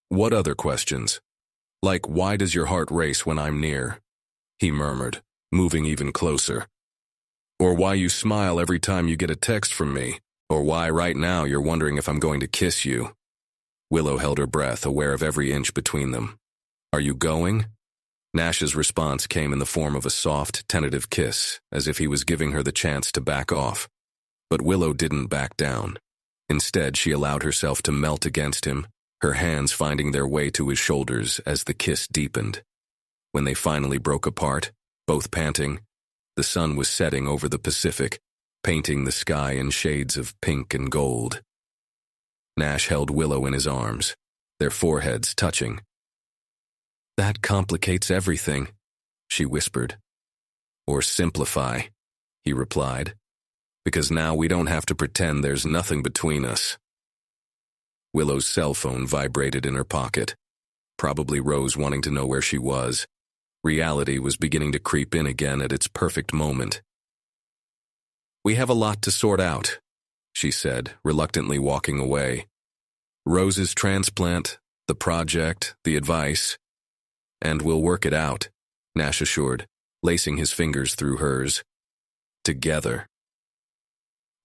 What other questions? Like, why does your heart race when I'm near? He murmured, moving even closer. Or why you smile every time you get a text from me, or why right now you're wondering if I'm going to kiss you. Willow held her breath, aware of every inch between them. Are you going? Nash's response came in the form of a soft, tentative kiss, as if he was giving her the chance to back off. But Willow didn't back down. Instead, she allowed herself to melt against him, her hands finding their way to his shoulders as the kiss deepened. When they finally broke apart, both panting, the sun was setting over the Pacific, painting the sky in shades of pink and gold. Nash held Willow in his arms, their foreheads touching. That complicates everything, she whispered. Or simplify, he replied, because now we don't have to pretend there's nothing between us. Willow's cell phone vibrated in her pocket, probably Rose wanting to know where she was. Reality was beginning to creep in again at its perfect moment. We have a lot to sort out, she said, reluctantly walking away. Rose's transplant, the project, the advice. And we'll work it out, Nash assured, lacing his fingers through hers. Together.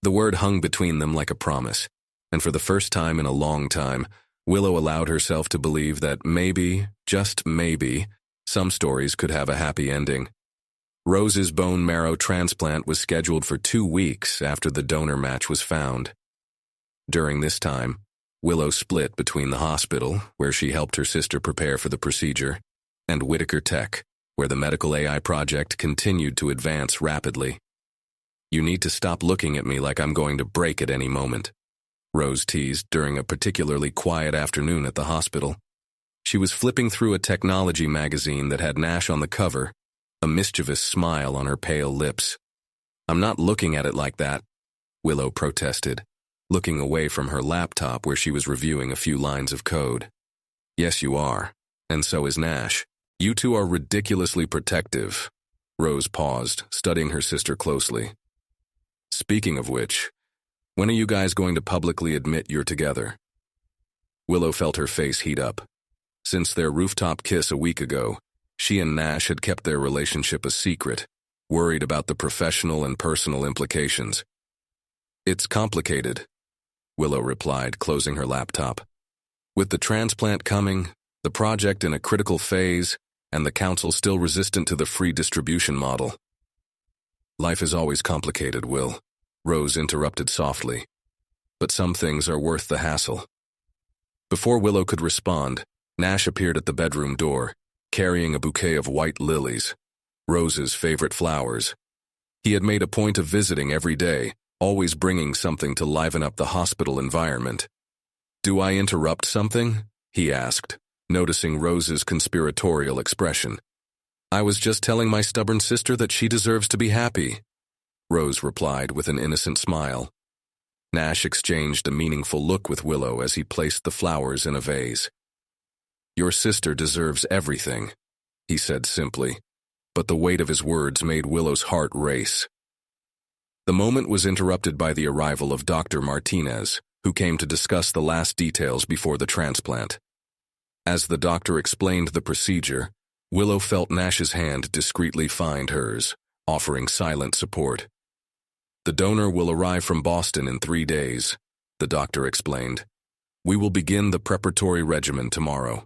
The word hung between them like a promise, and for the first time in a long time, Willow allowed herself to believe that maybe, just maybe, some stories could have a happy ending. Rose's bone marrow transplant was scheduled for 2 weeks after the donor match was found. During this time, Willow split between the hospital, where she helped her sister prepare for the procedure, and Whitaker Tech, where the medical AI project continued to advance rapidly. You need to stop looking at me like I'm going to break at any moment, Rose teased during a particularly quiet afternoon at the hospital. She was flipping through a technology magazine that had Nash on the cover, a mischievous smile on her pale lips. I'm not looking at it like that, Willow protested, looking away from her laptop where she was reviewing a few lines of code. Yes, you are, and so is Nash. You two are ridiculously protective. Rose paused, studying her sister closely. Speaking of which, when are you guys going to publicly admit you're together? Willow felt her face heat up. Since their rooftop kiss a week ago, she and Nash had kept their relationship a secret, worried about the professional and personal implications. It's complicated, Willow replied, closing her laptop. With the transplant coming, the project in a critical phase, and the council still resistant to the free distribution model. Life is always complicated, Will, Rose interrupted softly. But some things are worth the hassle. Before Willow could respond, Nash appeared at the bedroom door, carrying a bouquet of white lilies, Rose's favorite flowers. He had made a point of visiting every day, always bringing something to liven up the hospital environment. Do I interrupt something? He asked, noticing Rose's conspiratorial expression. I was just telling my stubborn sister that she deserves to be happy, Rose replied with an innocent smile. Nash exchanged a meaningful look with Willow as he placed the flowers in a vase. Your sister deserves everything, he said simply, but the weight of his words made Willow's heart race. The moment was interrupted by the arrival of Dr. Martinez, who came to discuss the last details before the transplant. As the doctor explained the procedure, Willow felt Nash's hand discreetly find hers, offering silent support. The donor will arrive from Boston in 3 days, the doctor explained. We will begin the preparatory regimen tomorrow.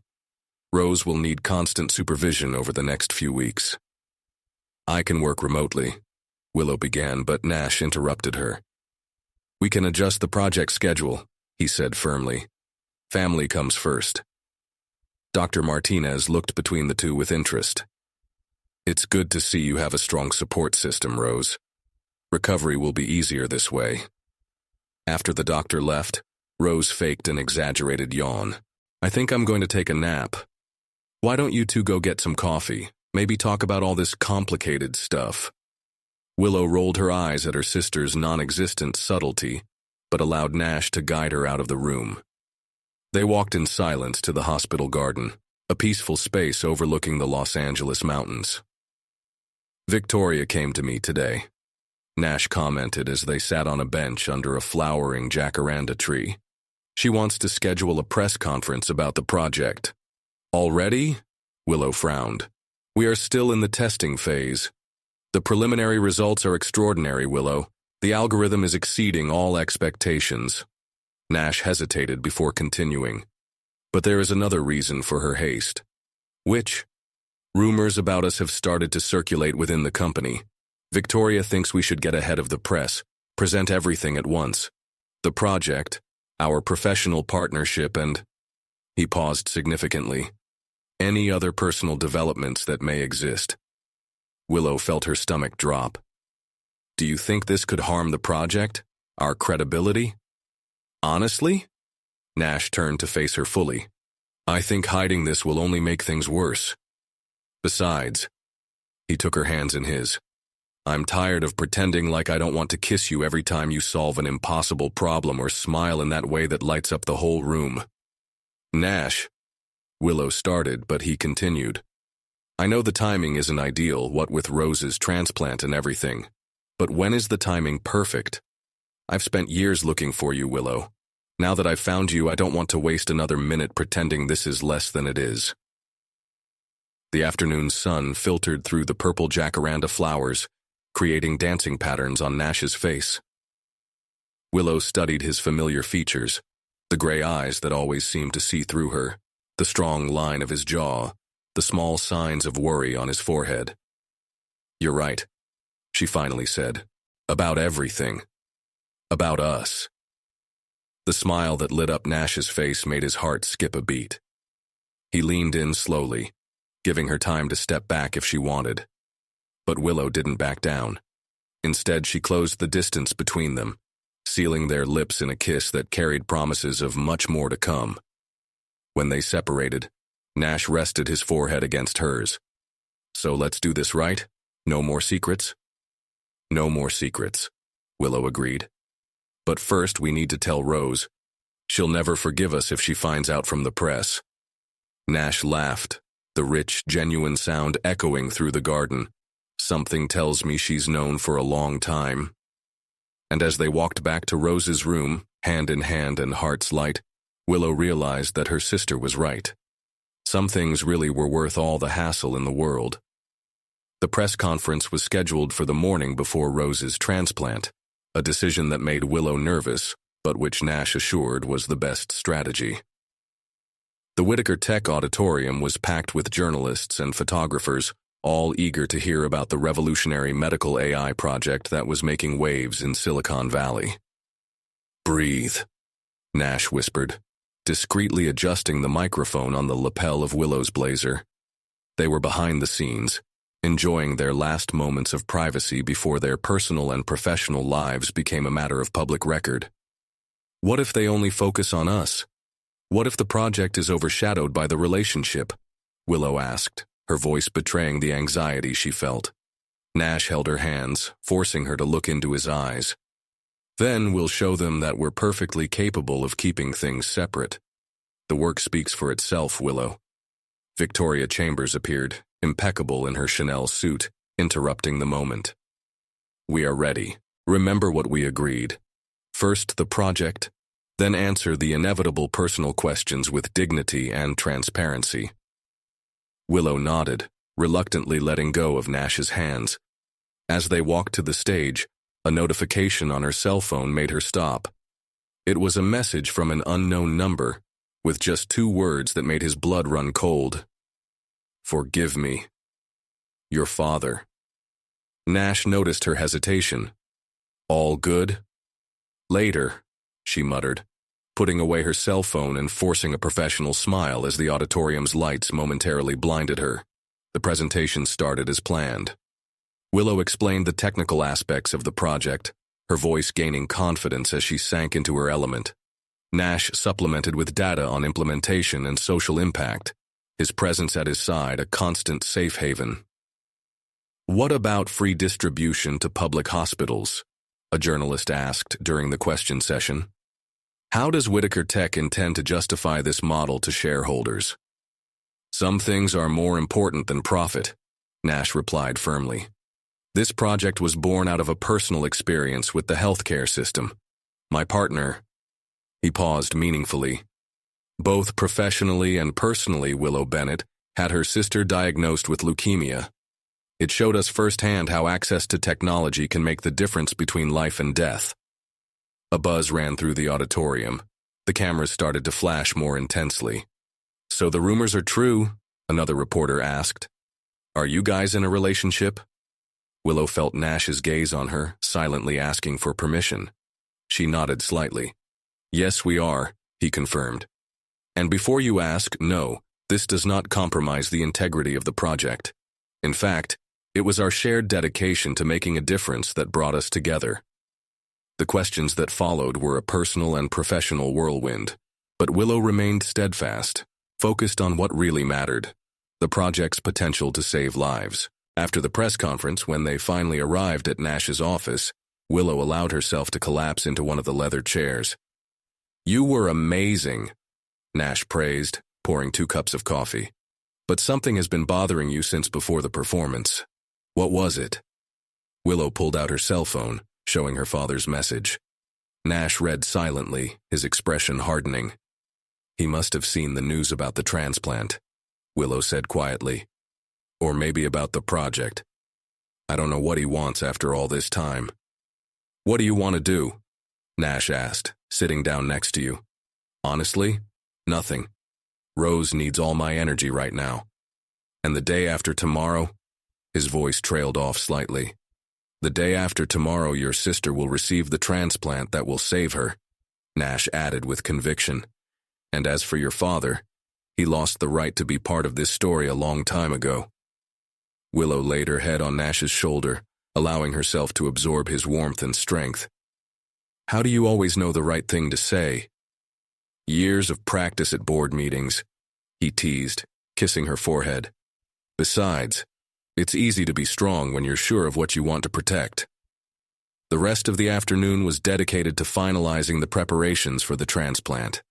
Rose will need constant supervision over the next few weeks. I can work remotely, Willow began, but Nash interrupted her. We can adjust the project schedule, he said firmly. Family comes first. Dr. Martinez looked between the two with interest. It's good to see you have a strong support system, Rose, Recovery will be easier this way. After the doctor left, Rose faked an exaggerated yawn. I think I'm going to take a nap. Why don't you two go get some coffee? Maybe talk about all this complicated stuff. Willow rolled her eyes at her sister's non-existent subtlety, but allowed Nash to guide her out of the room. They walked in silence to the hospital garden, a peaceful space overlooking the Los Angeles mountains. Victoria came to me today, Nash commented as they sat on a bench under a flowering jacaranda tree. She wants to schedule a press conference about the project. Already? Willow frowned. We are still in the testing phase. The preliminary results are extraordinary, Willow. The algorithm is exceeding all expectations. Nash hesitated before continuing. But there is another reason for her haste. Which? Rumors about us have started to circulate within the company. Victoria thinks we should get ahead of the press, present everything at once. The project, our professional partnership, and... He paused significantly. Any other personal developments that may exist. Willow felt her stomach drop. Do you think this could harm the project? Our credibility? Honestly? Nash turned to face her fully. I think hiding this will only make things worse. Besides, he took her hands in his. I'm tired of pretending like I don't want to kiss you every time you solve an impossible problem or smile in that way that lights up the whole room. Nash. Willow started, but he continued. I know the timing isn't ideal, what with Rose's transplant and everything. But when is the timing perfect? I've spent years looking for you, Willow. Now that I've found you, I don't want to waste another minute pretending this is less than it is. The afternoon sun filtered through the purple jacaranda flowers, creating dancing patterns on Nash's face. Willow studied his familiar features, the gray eyes that always seemed to see through her, the strong line of his jaw, the small signs of worry on his forehead. You're right, she finally said. About everything. About us. The smile that lit up Nash's face made his heart skip a beat. He leaned in slowly, giving her time to step back if she wanted. But Willow didn't back down. Instead, she closed the distance between them, sealing their lips in a kiss that carried promises of much more to come. When they separated, Nash rested his forehead against hers. So let's do this right? No more secrets? No more secrets, Willow agreed. But first we need to tell Rose. She'll never forgive us if she finds out from the press. Nash laughed, the rich, genuine sound echoing through the garden. Something tells me she's known for a long time. And as they walked back to Rose's room, hand in hand and hearts light, Willow realized that her sister was right. Some things really were worth all the hassle in the world. The press conference was scheduled for the morning before Rose's transplant, a decision that made Willow nervous, but which Nash assured was the best strategy. The Whitaker Tech Auditorium was packed with journalists and photographers, all eager to hear about the revolutionary medical AI project that was making waves in Silicon Valley. Breathe, Nash whispered, discreetly adjusting the microphone on the lapel of Willow's blazer. They were behind the scenes, enjoying their last moments of privacy before their personal and professional lives became a matter of public record. What if they only focus on us? What if the project is overshadowed by the relationship? Willow asked, her voice betraying the anxiety she felt. Nash held her hands, forcing her to look into his eyes. Then we'll show them that we're perfectly capable of keeping things separate. The work speaks for itself, Willow. Victoria Chambers appeared, impeccable in her Chanel suit, interrupting the moment. We are ready. Remember what we agreed. First the project, then answer the inevitable personal questions with dignity and transparency. Willow nodded, reluctantly letting go of Nash's hands. As they walked to the stage, a notification on her cell phone made her stop. It was a message from an unknown number, with just 2 words that made his blood run cold. Forgive me. Your father. Nash noticed her hesitation. All good? Later, she muttered, putting away her cell phone and forcing a professional smile as the auditorium's lights momentarily blinded her. The presentation started as planned. Willow explained the technical aspects of the project, her voice gaining confidence as she sank into her element. Nash supplemented with data on implementation and social impact, his presence at his side a constant safe haven. "What about free distribution to public hospitals?" a journalist asked during the question session. "How does Whitaker Tech intend to justify this model to shareholders?" "Some things are more important than profit," Nash replied firmly. "This project was born out of a personal experience with the healthcare system. My partner—" He paused meaningfully. "Both professionally and personally, Willow Bennett had her sister diagnosed with leukemia. It showed us firsthand how access to technology can make the difference between life and death." A buzz ran through the auditorium. The cameras started to flash more intensely. "So the rumors are true?" another reporter asked. "Are you guys in a relationship?" Willow felt Nash's gaze on her, silently asking for permission. She nodded slightly. "Yes, we are," he confirmed. "And before you ask, no, this does not compromise the integrity of the project. In fact, it was our shared dedication to making a difference that brought us together." The questions that followed were a personal and professional whirlwind, but Willow remained steadfast, focused on what really mattered, the project's potential to save lives. After the press conference, when they finally arrived at Nash's office, Willow allowed herself to collapse into one of the leather chairs. "You were amazing," Nash praised, pouring 2 cups of coffee. "But something has been bothering you since before the performance. What was it?" Willow pulled out her cell phone, showing her father's message. Nash read silently, his expression hardening. "He must have seen the news about the transplant," Willow said quietly. "Or maybe about the project. I don't know what he wants after all this time." "What do you want to do?" Nash asked, sitting down next to you. "Honestly, nothing. Rose needs all my energy right now. And the day after tomorrow," his voice trailed off slightly, "the day after tomorrow your sister will receive the transplant that will save her," Nash added with conviction. "And as for your father, he lost the right to be part of this story a long time ago." Willow laid her head on Nash's shoulder, allowing herself to absorb his warmth and strength. "How do you always know the right thing to say?" "Years of practice at board meetings," he teased, kissing her forehead. "Besides, it's easy to be strong when you're sure of what you want to protect." The rest of the afternoon was dedicated to finalizing the preparations for the transplant.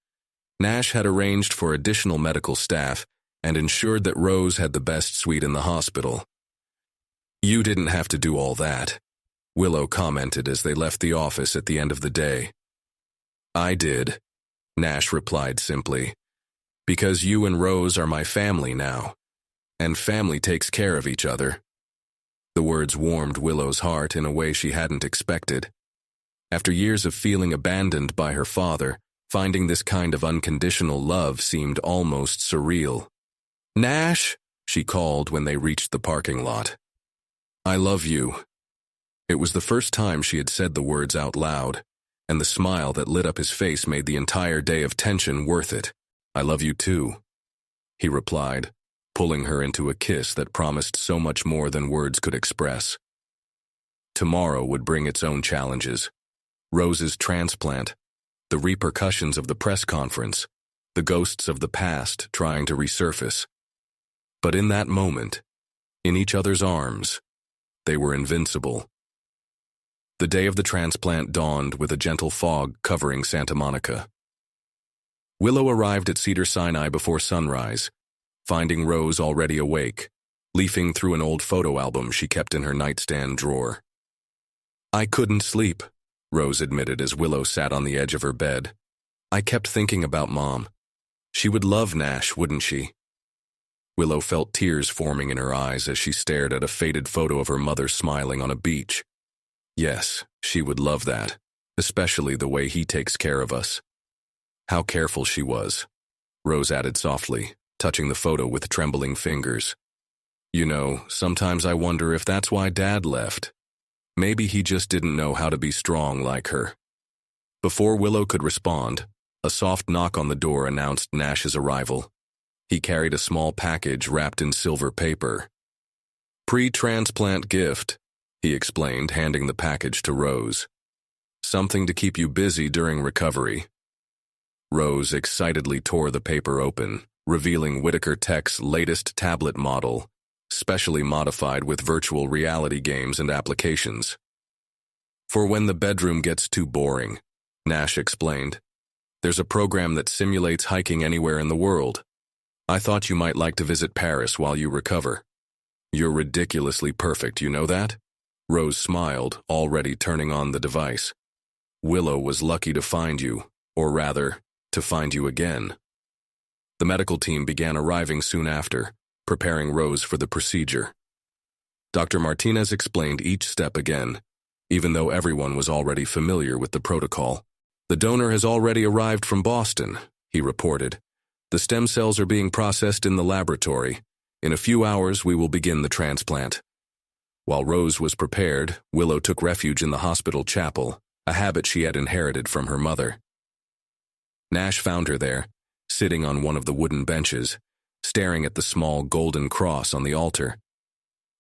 Nash had arranged for additional medical staff and ensured that Rose had the best suite in the hospital. "You didn't have to do all that," Willow commented as they left the office at the end of the day. "I did," Nash replied simply, "because you and Rose are my family now, and family takes care of each other." The words warmed Willow's heart in a way she hadn't expected. After years of feeling abandoned by her father, finding this kind of unconditional love seemed almost surreal. "Nash," she called when they reached the parking lot. "I love you." It was the first time she had said the words out loud, and the smile that lit up his face made the entire day of tension worth it. "I love you too," he replied, pulling her into a kiss that promised so much more than words could express. Tomorrow would bring its own challenges. Rose's transplant, the repercussions of the press conference, the ghosts of the past trying to resurface. But in that moment, in each other's arms, they were invincible. The day of the transplant dawned with a gentle fog covering Santa Monica. Willow arrived at Cedars-Sinai before sunrise, finding Rose already awake, leafing through an old photo album she kept in her nightstand drawer. "I couldn't sleep," Rose admitted as Willow sat on the edge of her bed. "I kept thinking about Mom. She would love Nash, wouldn't she?" Willow felt tears forming in her eyes as she stared at a faded photo of her mother smiling on a beach. Yes, she would love that, especially the way he takes care of us. How careful she was, Rose added softly, touching the photo with trembling fingers. "You know, sometimes I wonder if that's why Dad left. Maybe he just didn't know how to be strong like her." Before Willow could respond, a soft knock on the door announced Nash's arrival. He carried a small package wrapped in silver paper. "Pre-transplant gift," he explained, handing the package to Rose. "Something to keep you busy during recovery." Rose excitedly tore the paper open, revealing Whitaker Tech's latest tablet model, specially modified with virtual reality games and applications. "For when the bedroom gets too boring," Nash explained. "There's a program that simulates hiking anywhere in the world. I thought you might like to visit Paris while you recover. You're ridiculously perfect, you know that?" Rose smiled, already turning on the device. "Willow was lucky to find you, or rather, to find you again." The medical team began arriving soon after, preparing Rose for the procedure. Dr. Martinez explained each step again, even though everyone was already familiar with the protocol. "The donor has already arrived from Boston," he reported. "The stem cells are being processed in the laboratory. In a few hours, we will begin the transplant." While Rose was prepared, Willow took refuge in the hospital chapel, a habit she had inherited from her mother. Nash found her there, sitting on one of the wooden benches, staring at the small golden cross on the altar.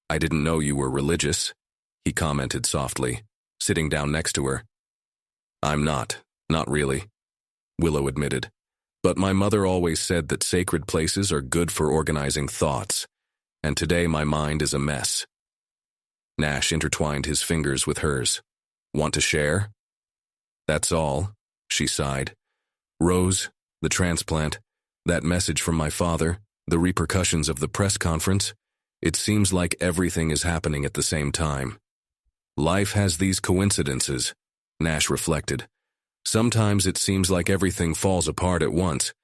"I didn't know you were religious," he commented softly, sitting down next to her. "I'm not really," Willow admitted. "But my mother always said that sacred places are good for organizing thoughts, and today my mind is a mess." Nash intertwined his fingers with hers. "Want to share?" "That's all," she sighed. "Rose, the transplant, that message from my father, the repercussions of the press conference, it seems like everything is happening at the same time. Life has these coincidences," Nash reflected. "Sometimes it seems like everything falls apart at once.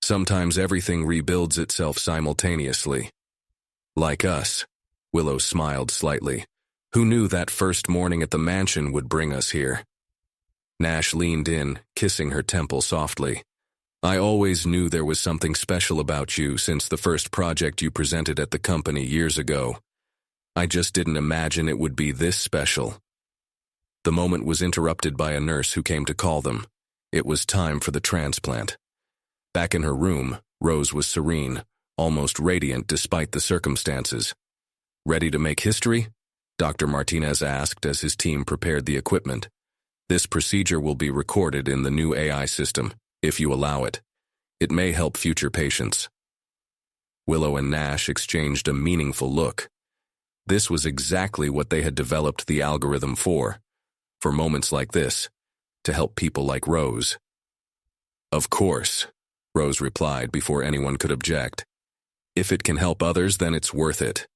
Sometimes everything rebuilds itself simultaneously. Like us." Willow smiled slightly. "Who knew that first morning at the mansion would bring us here?" Nash leaned in, kissing her temple softly. "I always knew there was something special about you since the first project you presented at the company years ago. I just didn't imagine it would be this special." The moment was interrupted by a nurse who came to call them. It was time for the transplant. Back in her room, Rose was serene, almost radiant despite the circumstances. "Ready to make history?" Dr. Martinez asked as his team prepared the equipment. "This procedure will be recorded in the new AI system, if you allow it. It may help future patients." Willow and Nash exchanged a meaningful look. This was exactly what they had developed the algorithm for moments like this, to help people like Rose. "Of course," Rose replied before anyone could object. "If it can help others, then it's worth it."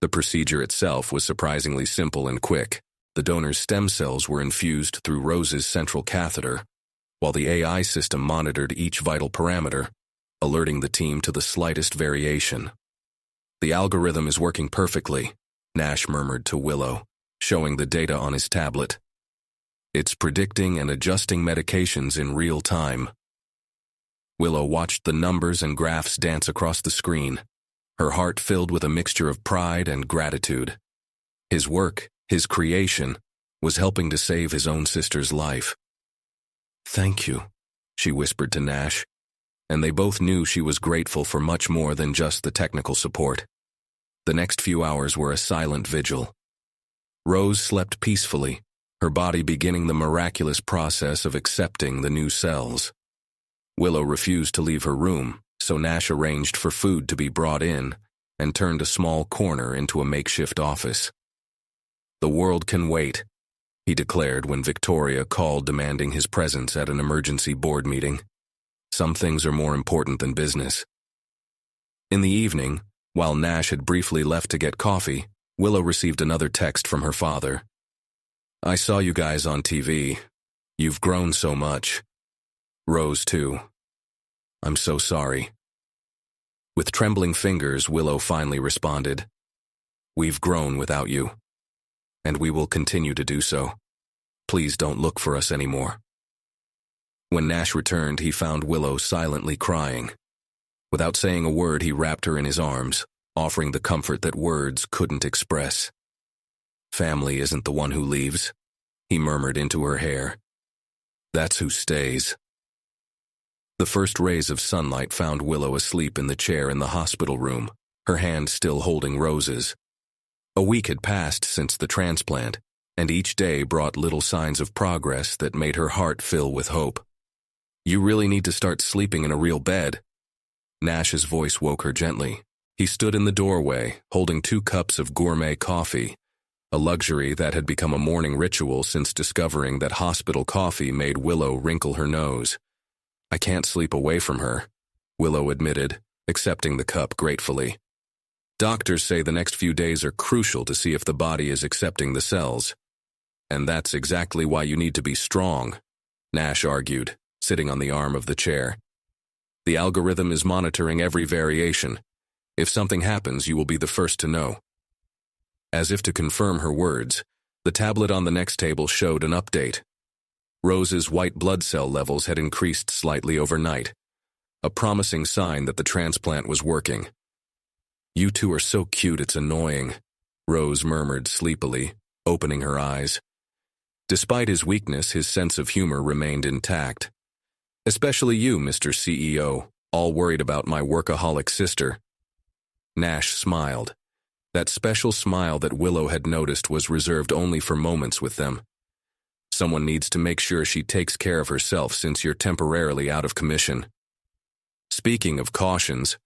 The procedure itself was surprisingly simple and quick. The donor's stem cells were infused through Rose's central catheter, while the AI system monitored each vital parameter, alerting the team to the slightest variation. "The algorithm is working perfectly," Nash murmured to Willow, showing the data on his tablet. "It's predicting and adjusting medications in real time." Willow watched the numbers and graphs dance across the screen, her heart filled with a mixture of pride and gratitude. His work, his creation, was helping to save his own sister's life. "Thank you," she whispered to Nash, and they both knew she was grateful for much more than just the technical support. The next few hours were a silent vigil. Rose slept peacefully, her body beginning the miraculous process of accepting the new cells. Willow refused to leave her room, so Nash arranged for food to be brought in and turned a small corner into a makeshift office. "The world can wait," he declared when Victoria called demanding his presence at an emergency board meeting. "Some things are more important than business." In the evening, while Nash had briefly left to get coffee, Willow received another text from her father. "I saw you guys on TV. You've grown so much. Rose, too. I'm so sorry." With trembling fingers, Willow finally responded, "We've grown without you, and we will continue to do so. Please don't look for us anymore." When Nash returned, he found Willow silently crying. Without saying a word, he wrapped her in his arms, offering the comfort that words couldn't express. "Family isn't the one who leaves," he murmured into her hair. "That's who stays." The first rays of sunlight found Willow asleep in the chair in the hospital room, her hand still holding Rose's. A week had passed since the transplant, and each day brought little signs of progress that made her heart fill with hope. "You really need to start sleeping in a real bed." Nash's voice woke her gently. He stood in the doorway, holding 2 cups of gourmet coffee, a luxury that had become a morning ritual since discovering that hospital coffee made Willow wrinkle her nose. "I can't sleep away from her," Willow admitted, accepting the cup gratefully. "Doctors say the next few days are crucial to see if the body is accepting the cells. And that's exactly why you need to be strong," Nash argued, sitting on the arm of the chair. "The algorithm is monitoring every variation. If something happens, you will be the first to know." As if to confirm her words, the tablet on the next table showed an update. Rose's white blood cell levels had increased slightly overnight, a promising sign that the transplant was working. "You two are so cute it's annoying," Rose murmured sleepily, opening her eyes. Despite his weakness, his sense of humor remained intact. "Especially you, Mr. CEO, all worried about my workaholic sister." Nash smiled. That special smile that Willow had noticed was reserved only for moments with them. "Someone needs to make sure she takes care of herself since you're temporarily out of commission." "Speaking of cautions,"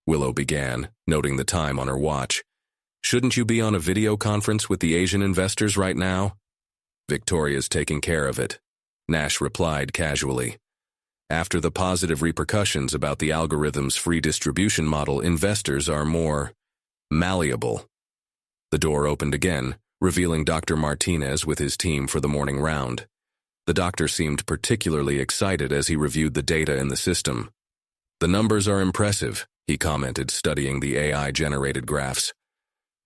Willow began, noting the time on her watch, "shouldn't you be on a video conference with the Asian investors right now?" "Victoria's taking care of it," Nash replied casually. "After the positive repercussions about the algorithm's free distribution model, investors are more malleable." The door opened again, revealing Dr. Martinez with his team for the morning round. The doctor seemed particularly excited as he reviewed the data in the system. "The numbers are impressive," he commented, studying the AI-generated graphs.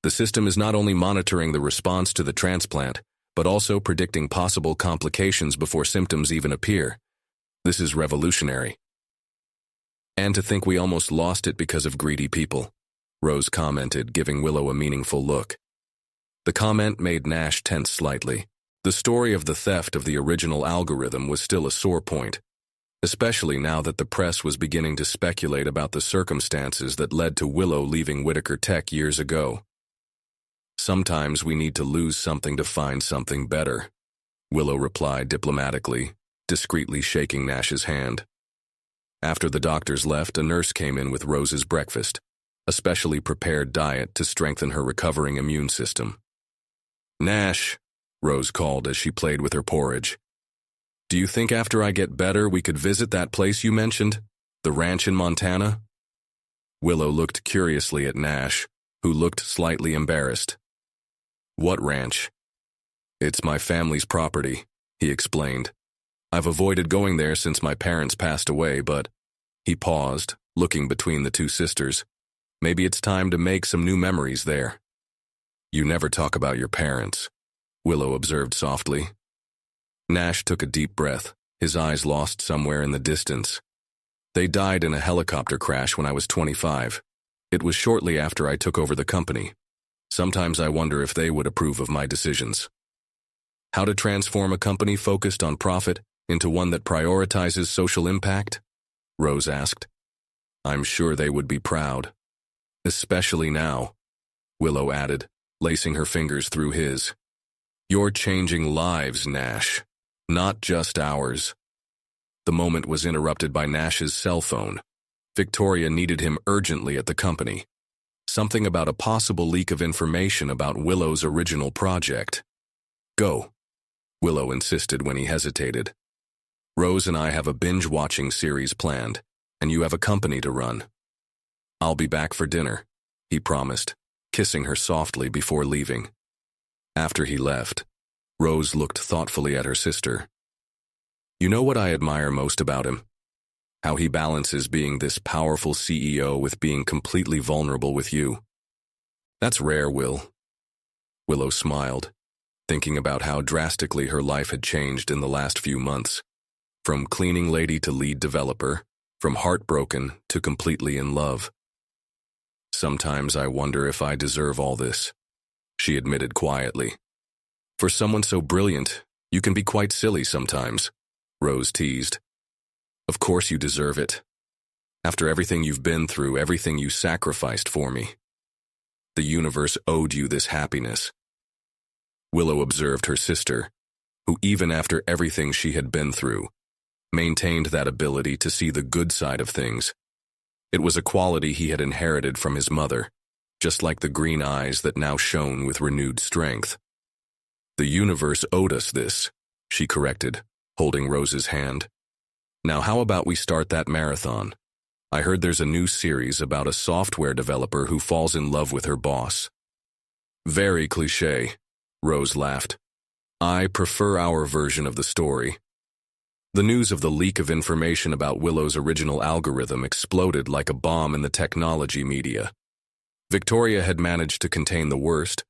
"The system is not only monitoring the response to the transplant, but also predicting possible complications before symptoms even appear. This is revolutionary." "And to think we almost lost it because of greedy people," Rose commented, giving Willow a meaningful look. The comment made Nash tense slightly. The story of the theft of the original algorithm was still a sore point, especially now that the press was beginning to speculate about the circumstances that led to Willow leaving Whitaker Tech years ago. "Sometimes we need to lose something to find something better," Willow replied diplomatically, discreetly shaking Nash's hand. After the doctors left, a nurse came in with Rose's breakfast, a specially prepared diet to strengthen her recovering immune system. "Nash," Rose called as she played with her porridge, "do you think after I get better we could visit that place you mentioned, the ranch in Montana?" Willow looked curiously at Nash, who looked slightly embarrassed. "What ranch?" "It's my family's property," he explained. "I've avoided going there since my parents passed away, but—" He paused, looking between the 2 sisters. "Maybe it's time to make some new memories there." "You never talk about your parents," Willow observed softly. Nash took a deep breath, his eyes lost somewhere in the distance. "They died in a helicopter crash when I was 25. It was shortly after I took over the company. Sometimes I wonder if they would approve of my decisions." "How to transform a company focused on profit into one that prioritizes social impact?" Rose asked. "I'm sure they would be proud. Especially now," Willow added, lacing her fingers through his. "You're changing lives, Nash, not just ours." The moment was interrupted by Nash's cell phone. Victoria needed him urgently at the company. Something about a possible leak of information about Willow's original project. "Go," Willow insisted when he hesitated. "Rose and I have a binge-watching series planned, and you have a company to run." "I'll be back for dinner," he promised, kissing her softly before leaving. After he left, Rose looked thoughtfully at her sister. "You know what I admire most about him? How he balances being this powerful CEO with being completely vulnerable with you. That's rare, Willow smiled, thinking about how drastically her life had changed in the last few months. From cleaning lady to lead developer, from heartbroken to completely in love. "Sometimes I wonder if I deserve all this," she admitted quietly. "For someone so brilliant, you can be quite silly sometimes," Rose teased. "Of course you deserve it. After everything you've been through, everything you sacrificed for me." The universe owed you this happiness. Willow observed her sister, who even after everything she had been through, maintained that ability to see the good side of things. It was a quality he had inherited from his mother, just like the green eyes that now shone with renewed strength. The universe owed us this, she corrected, holding Rose's hand. Now how about we start that marathon? I heard there's a new series about a software developer who falls in love with her boss. Very cliché, Rose laughed. I prefer our version of the story. The news of the leak of information about Willow's original algorithm exploded like a bomb in the technology media. Victoria had managed to contain the worst,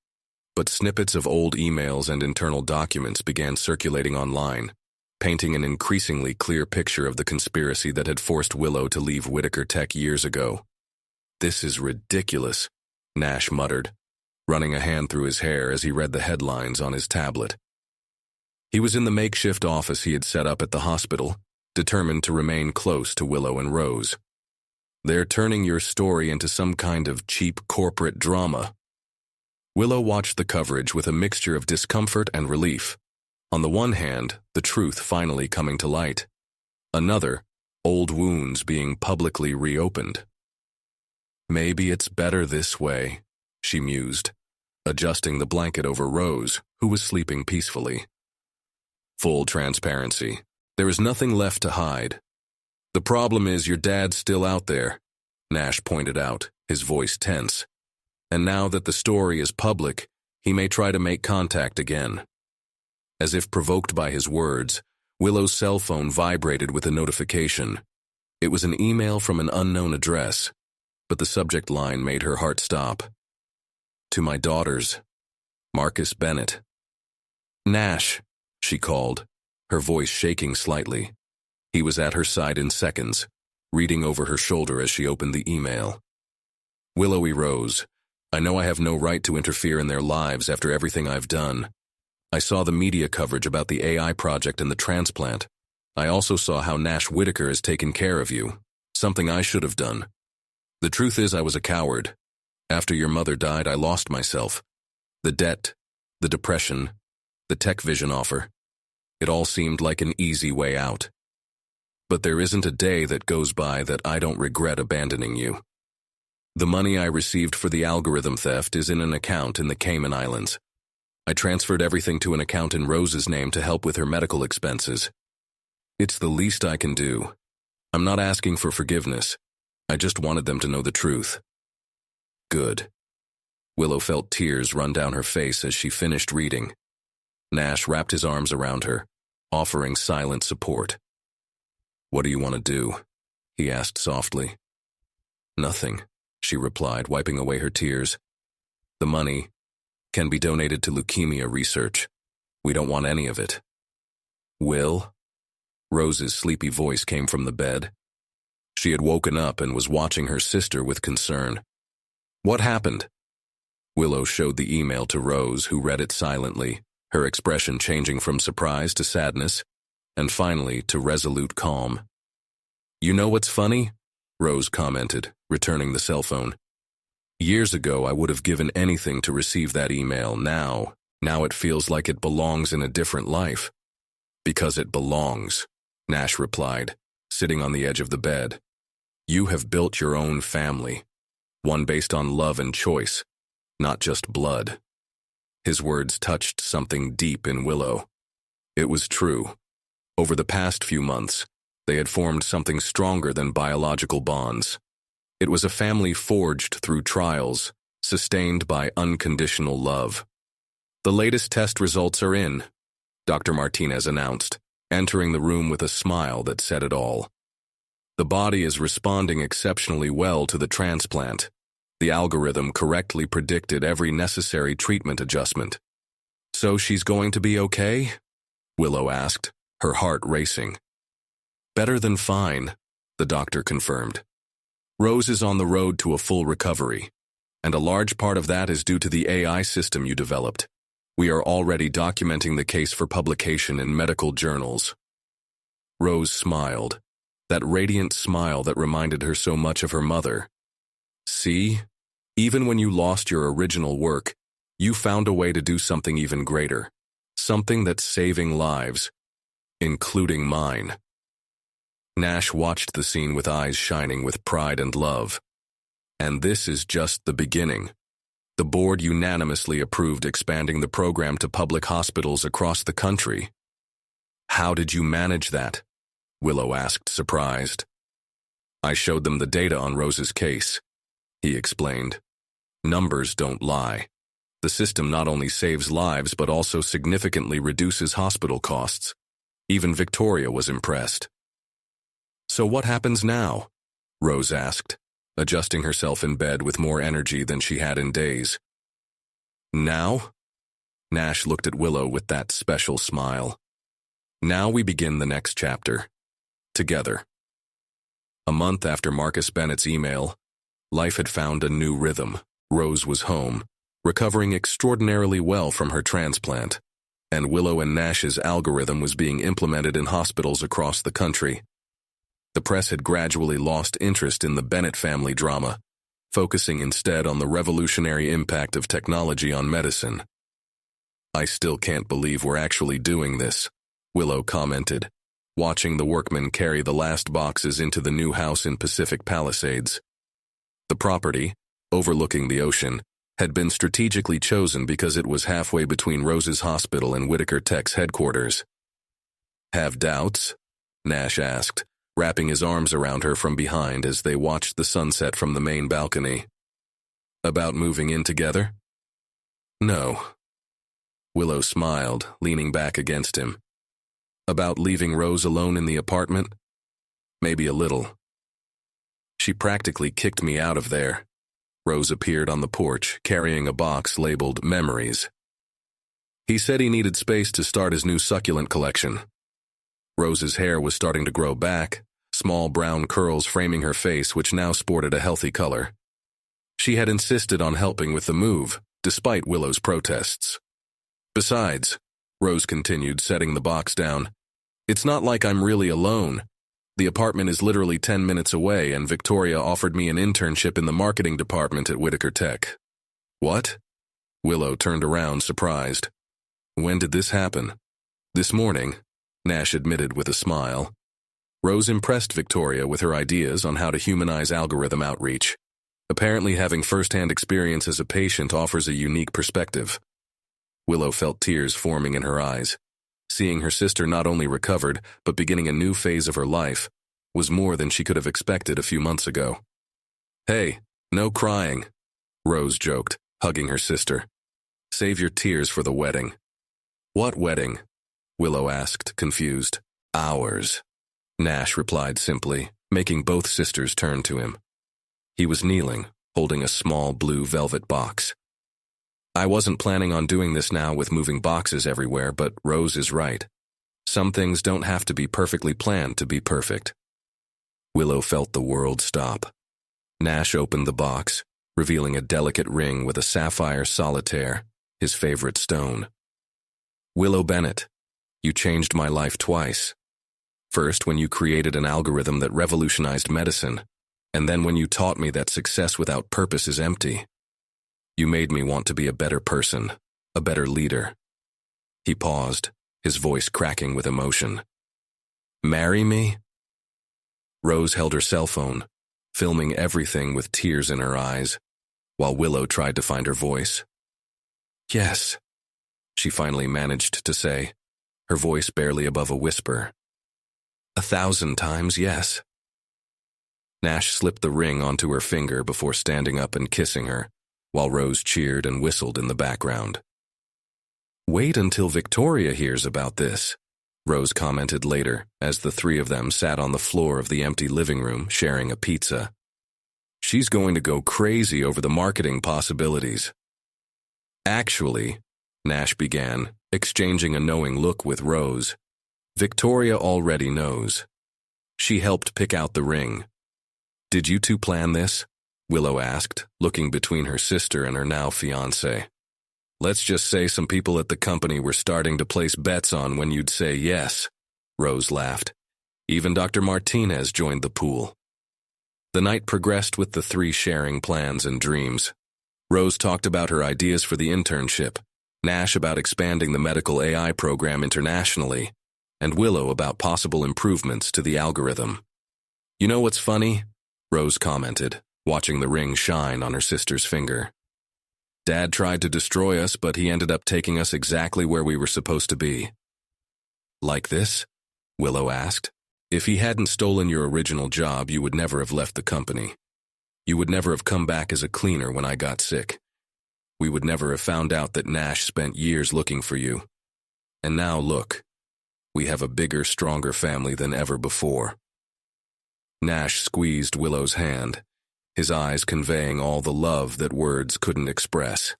but snippets of old emails and internal documents began circulating online, painting an increasingly clear picture of the conspiracy that had forced Willow to leave Whitaker Tech years ago. This is ridiculous, Nash muttered, running a hand through his hair as he read the headlines on his tablet. He was in the makeshift office he had set up at the hospital, determined to remain close to Willow and Rose. They're turning your story into some kind of cheap corporate drama. Willow watched the coverage with a mixture of discomfort and relief. On the one hand, the truth finally coming to light. Another, old wounds being publicly reopened. Maybe it's better this way, she mused, adjusting the blanket over Rose, who was sleeping peacefully. Full transparency. There is nothing left to hide. The problem is your dad's still out there, Nash pointed out, his voice tense. And now that the story is public, he may try to make contact again. As if provoked by his words, Willow's cell phone vibrated with a notification. It was an email from an unknown address, but the subject line made her heart stop. To my daughters, Marcus Bennett. Nash, she called, her voice shaking slightly. He was at her side in seconds, reading over her shoulder as she opened the email. Willowy rose. I know I have no right to interfere in their lives after everything I've done. I saw the media coverage about the AI project and the transplant. I also saw how Nash Whitaker has taken care of you, something I should have done. The truth is I was a coward. After your mother died, I lost myself. The debt, the depression, the tech vision offer. It all seemed like an easy way out. But there isn't a day that goes by that I don't regret abandoning you. The money I received for the algorithm theft is in an account in the Cayman Islands. I transferred everything to an account in Rose's name to help with her medical expenses. It's the least I can do. I'm not asking for forgiveness. I just wanted them to know the truth. Good. Willow felt tears run down her face as she finished reading. Nash wrapped his arms around her, offering silent support. What do you want to do? He asked softly. Nothing, she replied, wiping away her tears. The money can be donated to leukemia research. We don't want any of it. Will? Rose's sleepy voice came from the bed. She had woken up and was watching her sister with concern. What happened? Willow showed the email to Rose, who read it silently, her expression changing from surprise to sadness, and finally to resolute calm. You know what's funny? Rose commented, returning the cell phone. Years ago, I would have given anything to receive that email. Now it feels like it belongs in a different life. Because it belongs, Nash replied, sitting on the edge of the bed. You have built your own family, one based on love and choice, not just blood. His words touched something deep in Willow. It was true. Over the past few months, they had formed something stronger than biological bonds. It was a family forged through trials, sustained by unconditional love. The latest test results are in, Dr. Martinez announced, entering the room with a smile that said it all. The body is responding exceptionally well to the transplant. The algorithm correctly predicted every necessary treatment adjustment. So she's going to be okay? Willow asked, her heart racing. Better than fine, the doctor confirmed. Rose is on the road to a full recovery, and a large part of that is due to the AI system you developed. We are already documenting the case for publication in medical journals. Rose smiled, that radiant smile that reminded her so much of her mother. See? Even when you lost your original work, you found a way to do something even greater. Something that's saving lives, including mine. Nash watched the scene with eyes shining with pride and love. And this is just the beginning. The board unanimously approved expanding the program to public hospitals across the country. How did you manage that? Willow asked, surprised. I showed them the data on Rose's case, he explained. Numbers don't lie. The system not only saves lives but also significantly reduces hospital costs. Even Victoria was impressed. So what happens now? Rose asked, adjusting herself in bed with more energy than she had in days. Now? Nash looked at Willow with that special smile. Now we begin the next chapter. Together. A month after Marcus Bennett's email, life had found a new rhythm. Rose was home, recovering extraordinarily well from her transplant, and Willow and Nash's algorithm was being implemented in hospitals across the country. The press had gradually lost interest in the Bennett family drama, focusing instead on the revolutionary impact of technology on medicine. I still can't believe we're actually doing this, Willow commented, watching the workmen carry the last boxes into the new house in Pacific Palisades. The property, overlooking the ocean, had been strategically chosen because it was halfway between Rose's hospital and Whitaker Tech's headquarters. Have doubts? Nash asked, wrapping his arms around her from behind as they watched the sunset from the main balcony. About moving in together? No. Willow smiled, leaning back against him. About leaving Rose alone in the apartment? Maybe a little. She practically kicked me out of there. Rose appeared on the porch, carrying a box labeled Memories. He said he needed space to start his new succulent collection. Rose's hair was starting to grow back, small brown curls framing her face, which now sported a healthy color. She had insisted on helping with the move, despite Willow's protests. Besides, Rose continued, setting the box down, it's not like I'm really alone. The apartment is literally 10 minutes away, and Victoria offered me an internship in the marketing department at Whitaker Tech. What? Willow turned around, surprised. When did this happen? This morning, Nash admitted with a smile. Rose impressed Victoria with her ideas on how to humanize algorithm outreach. Apparently having first-hand experience as a patient offers a unique perspective. Willow felt tears forming in her eyes. Seeing her sister not only recovered, but beginning a new phase of her life, was more than she could have expected a few months ago. Hey, no crying, Rose joked, hugging her sister. Save your tears for the wedding. What wedding? Willow asked, confused. Ours. Nash replied simply, making both sisters turn to him. He was kneeling, holding a small blue velvet box. I wasn't planning on doing this now with moving boxes everywhere, but Rose is right. Some things don't have to be perfectly planned to be perfect. Willow felt the world stop. Nash opened the box, revealing a delicate ring with a sapphire solitaire, his favorite stone. Willow Bennett, you changed my life twice. First, when you created an algorithm that revolutionized medicine, and then when you taught me that success without purpose is empty. You made me want to be a better person, a better leader. He paused, his voice cracking with emotion. Marry me? Rose held her cell phone, filming everything with tears in her eyes, while Willow tried to find her voice. Yes, she finally managed to say, her voice barely above a whisper. 1,000 times yes. Nash slipped the ring onto her finger before standing up and kissing her, while Rose cheered and whistled in the background. Wait until Victoria hears about this, Rose commented later as the three of them sat on the floor of the empty living room sharing a pizza. She's going to go crazy over the marketing possibilities. Actually, Nash began, exchanging a knowing look with Rose. Victoria already knows. She helped pick out the ring. Did you two plan this? Willow asked, looking between her sister and her now fiancé. Let's just say some people at the company were starting to place bets on when you'd say yes, Rose laughed. Even Dr. Martinez joined the pool. The night progressed with the three sharing plans and dreams, Rose talked about her ideas for the internship, Nash about expanding the medical AI program internationally, and Willow about possible improvements to the algorithm. "You know what's funny?" Rose commented, watching the ring shine on her sister's finger. "Dad tried to destroy us, but he ended up taking us exactly where we were supposed to be." "Like this?" Willow asked. "If he hadn't stolen your original job, you would never have left the company. You would never have come back as a cleaner when I got sick. We would never have found out that Nash spent years looking for you. And now look, we have a bigger, stronger family than ever before." Nash squeezed Willow's hand, his eyes conveying all the love that words couldn't express.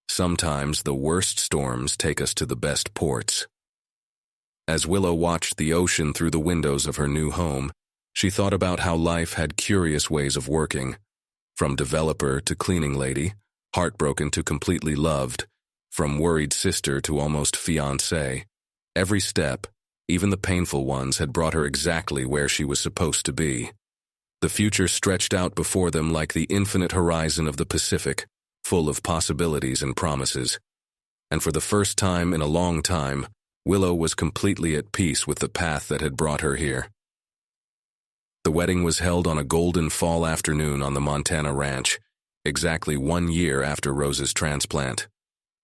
"Sometimes the worst storms take us to the best ports." As Willow watched the ocean through the windows of her new home, she thought about how life had curious ways of working, from developer to cleaning lady, heartbroken to completely loved, from worried sister to almost fiancé. Every step, even the painful ones, had brought her exactly where she was supposed to be. The future stretched out before them like the infinite horizon of the Pacific, full of possibilities and promises. And for the first time in a long time, Willow was completely at peace with the path that had brought her here. The wedding was held on a golden fall afternoon on the Montana ranch, exactly 1 year after Rose's transplant.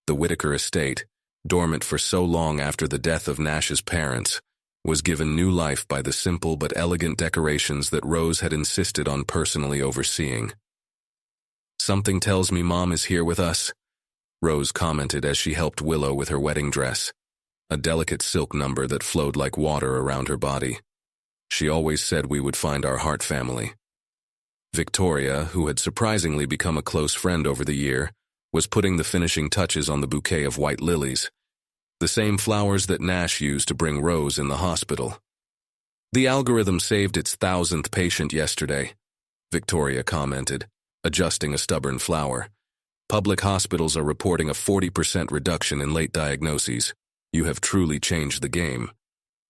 The Whitaker estate, dormant for so long after the death of Nash's parents, was given new life by the simple but elegant decorations that Rose had insisted on personally overseeing. "Something tells me Mom is here with us," Rose commented as she helped Willow with her wedding dress, a delicate silk number that flowed like water around her body. "She always said we would find our heart family." Victoria, who had surprisingly become a close friend over the year, was putting the finishing touches on the bouquet of white lilies, the same flowers that Nash used to bring Rose in the hospital. "The algorithm saved its 1,000th patient yesterday," Victoria commented, adjusting a stubborn flower. "Public hospitals are reporting a 40% reduction in late diagnoses. You have truly changed the game."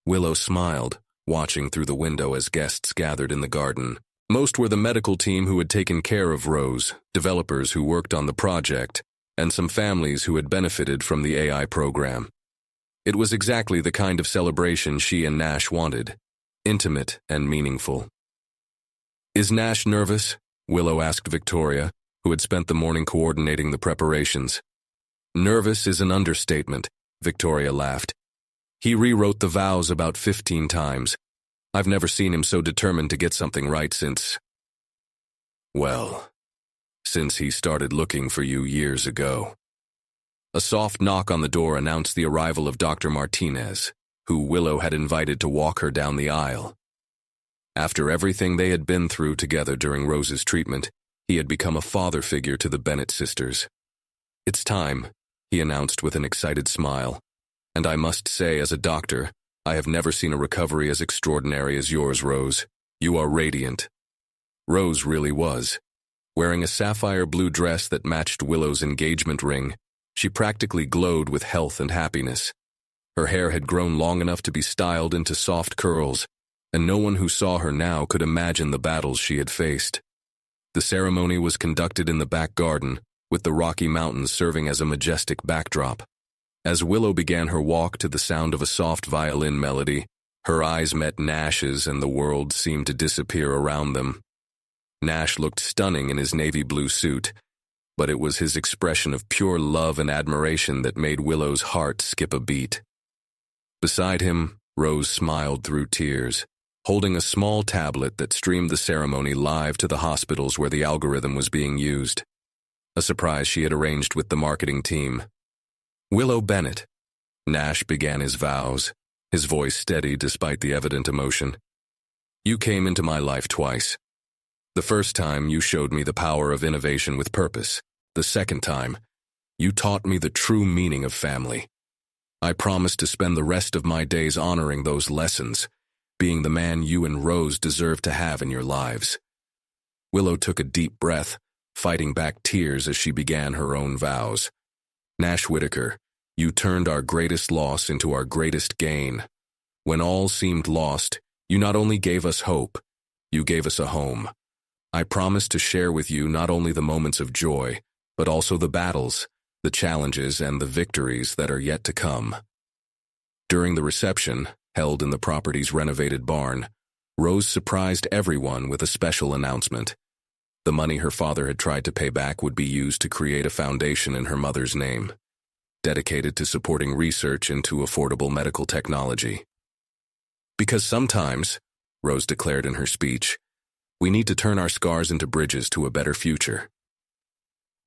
Willow smiled, watching through the window as guests gathered in the garden. Most were the medical team who had taken care of Rose, developers who worked on the project, and some families who had benefited from the AI program. It was exactly the kind of celebration she and Nash wanted, intimate and meaningful. "Is Nash nervous?" Willow asked Victoria, who had spent the morning coordinating the preparations. "Nervous is an understatement," Victoria laughed. "He rewrote the vows about 15 times. I've never seen him so determined to get something right since he started looking for you years ago." A soft knock on the door announced the arrival of Dr. Martinez, who Willow had invited to walk her down the aisle. After everything they had been through together during Rose's treatment, he had become a father figure to the Bennett sisters. "It's time," he announced with an excited smile. "And I must say, as a doctor, I have never seen a recovery as extraordinary as yours, Rose. You are radiant." Rose really was. Wearing a sapphire blue dress that matched Willow's engagement ring, she practically glowed with health and happiness. Her hair had grown long enough to be styled into soft curls, and no one who saw her now could imagine the battles she had faced. The ceremony was conducted in the back garden, with the Rocky Mountains serving as a majestic backdrop. As Willow began her walk to the sound of a soft violin melody, her eyes met Nash's and the world seemed to disappear around them. Nash looked stunning in his navy blue suit, but it was his expression of pure love and admiration that made Willow's heart skip a beat. Beside him, Rose smiled through tears, holding a small tablet that streamed the ceremony live to the hospitals where the algorithm was being used, a surprise she had arranged with the marketing team. "Willow Bennett," Nash began his vows, his voice steady despite the evident emotion. "You came into my life twice. The first time, you showed me the power of innovation with purpose. The second time, you taught me the true meaning of family. I promise to spend the rest of my days honoring those lessons, being the man you and Rose deserve to have in your lives." Willow took a deep breath, fighting back tears as she began her own vows. "Nash Whitaker, you turned our greatest loss into our greatest gain. When all seemed lost, you not only gave us hope, you gave us a home. I promise to share with you not only the moments of joy, but also the battles, the challenges, and the victories that are yet to come. During the reception, held in the property's renovated barn, Rose surprised everyone with a special announcement. The money her father had tried to pay back would be used to create a foundation in her mother's name, dedicated to supporting research into affordable medical technology. Because sometimes, Rose declared in her speech, we need to turn our scars into bridges to a better future.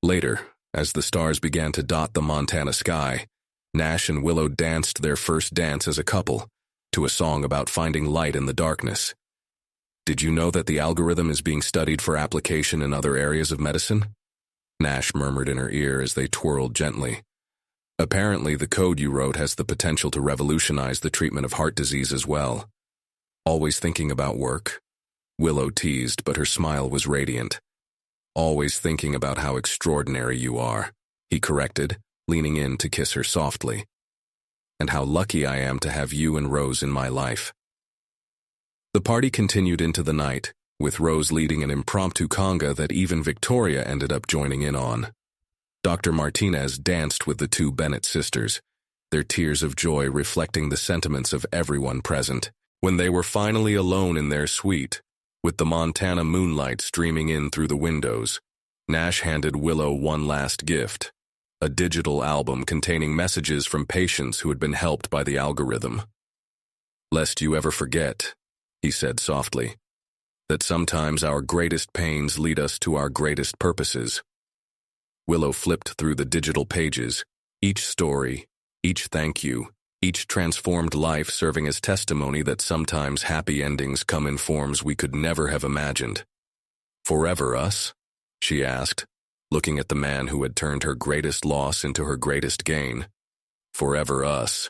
Later, as the stars began to dot the Montana sky, Nash and Willow danced their first dance as a couple, to a song about finding light in the darkness. Did you know that the algorithm is being studied for application in other areas of medicine? Nash murmured in her ear as they twirled gently. Apparently, the code you wrote has the potential to revolutionize the treatment of heart disease as well. Always thinking about work? Willow teased, but her smile was radiant. Always thinking about how extraordinary you are, he corrected, leaning in to kiss her softly. And how lucky I am to have you and Rose in my life. The party continued into the night, with Rose leading an impromptu conga that even Victoria ended up joining in on. Dr. Martinez danced with the two Bennett sisters, their tears of joy reflecting the sentiments of everyone present. When they were finally alone in their suite, with the Montana moonlight streaming in through the windows, Nash handed Willow one last gift, a digital album containing messages from patients who had been helped by the algorithm. Lest you ever forget, he said softly, that sometimes our greatest pains lead us to our greatest purposes. Willow flipped through the digital pages, each story, each thank you, each transformed life serving as testimony that sometimes happy endings come in forms we could never have imagined. Forever us? She asked, looking at the man who had turned her greatest loss into her greatest gain. Forever us,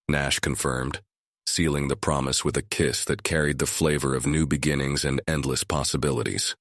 Nash confirmed, sealing the promise with a kiss that carried the flavor of new beginnings and endless possibilities.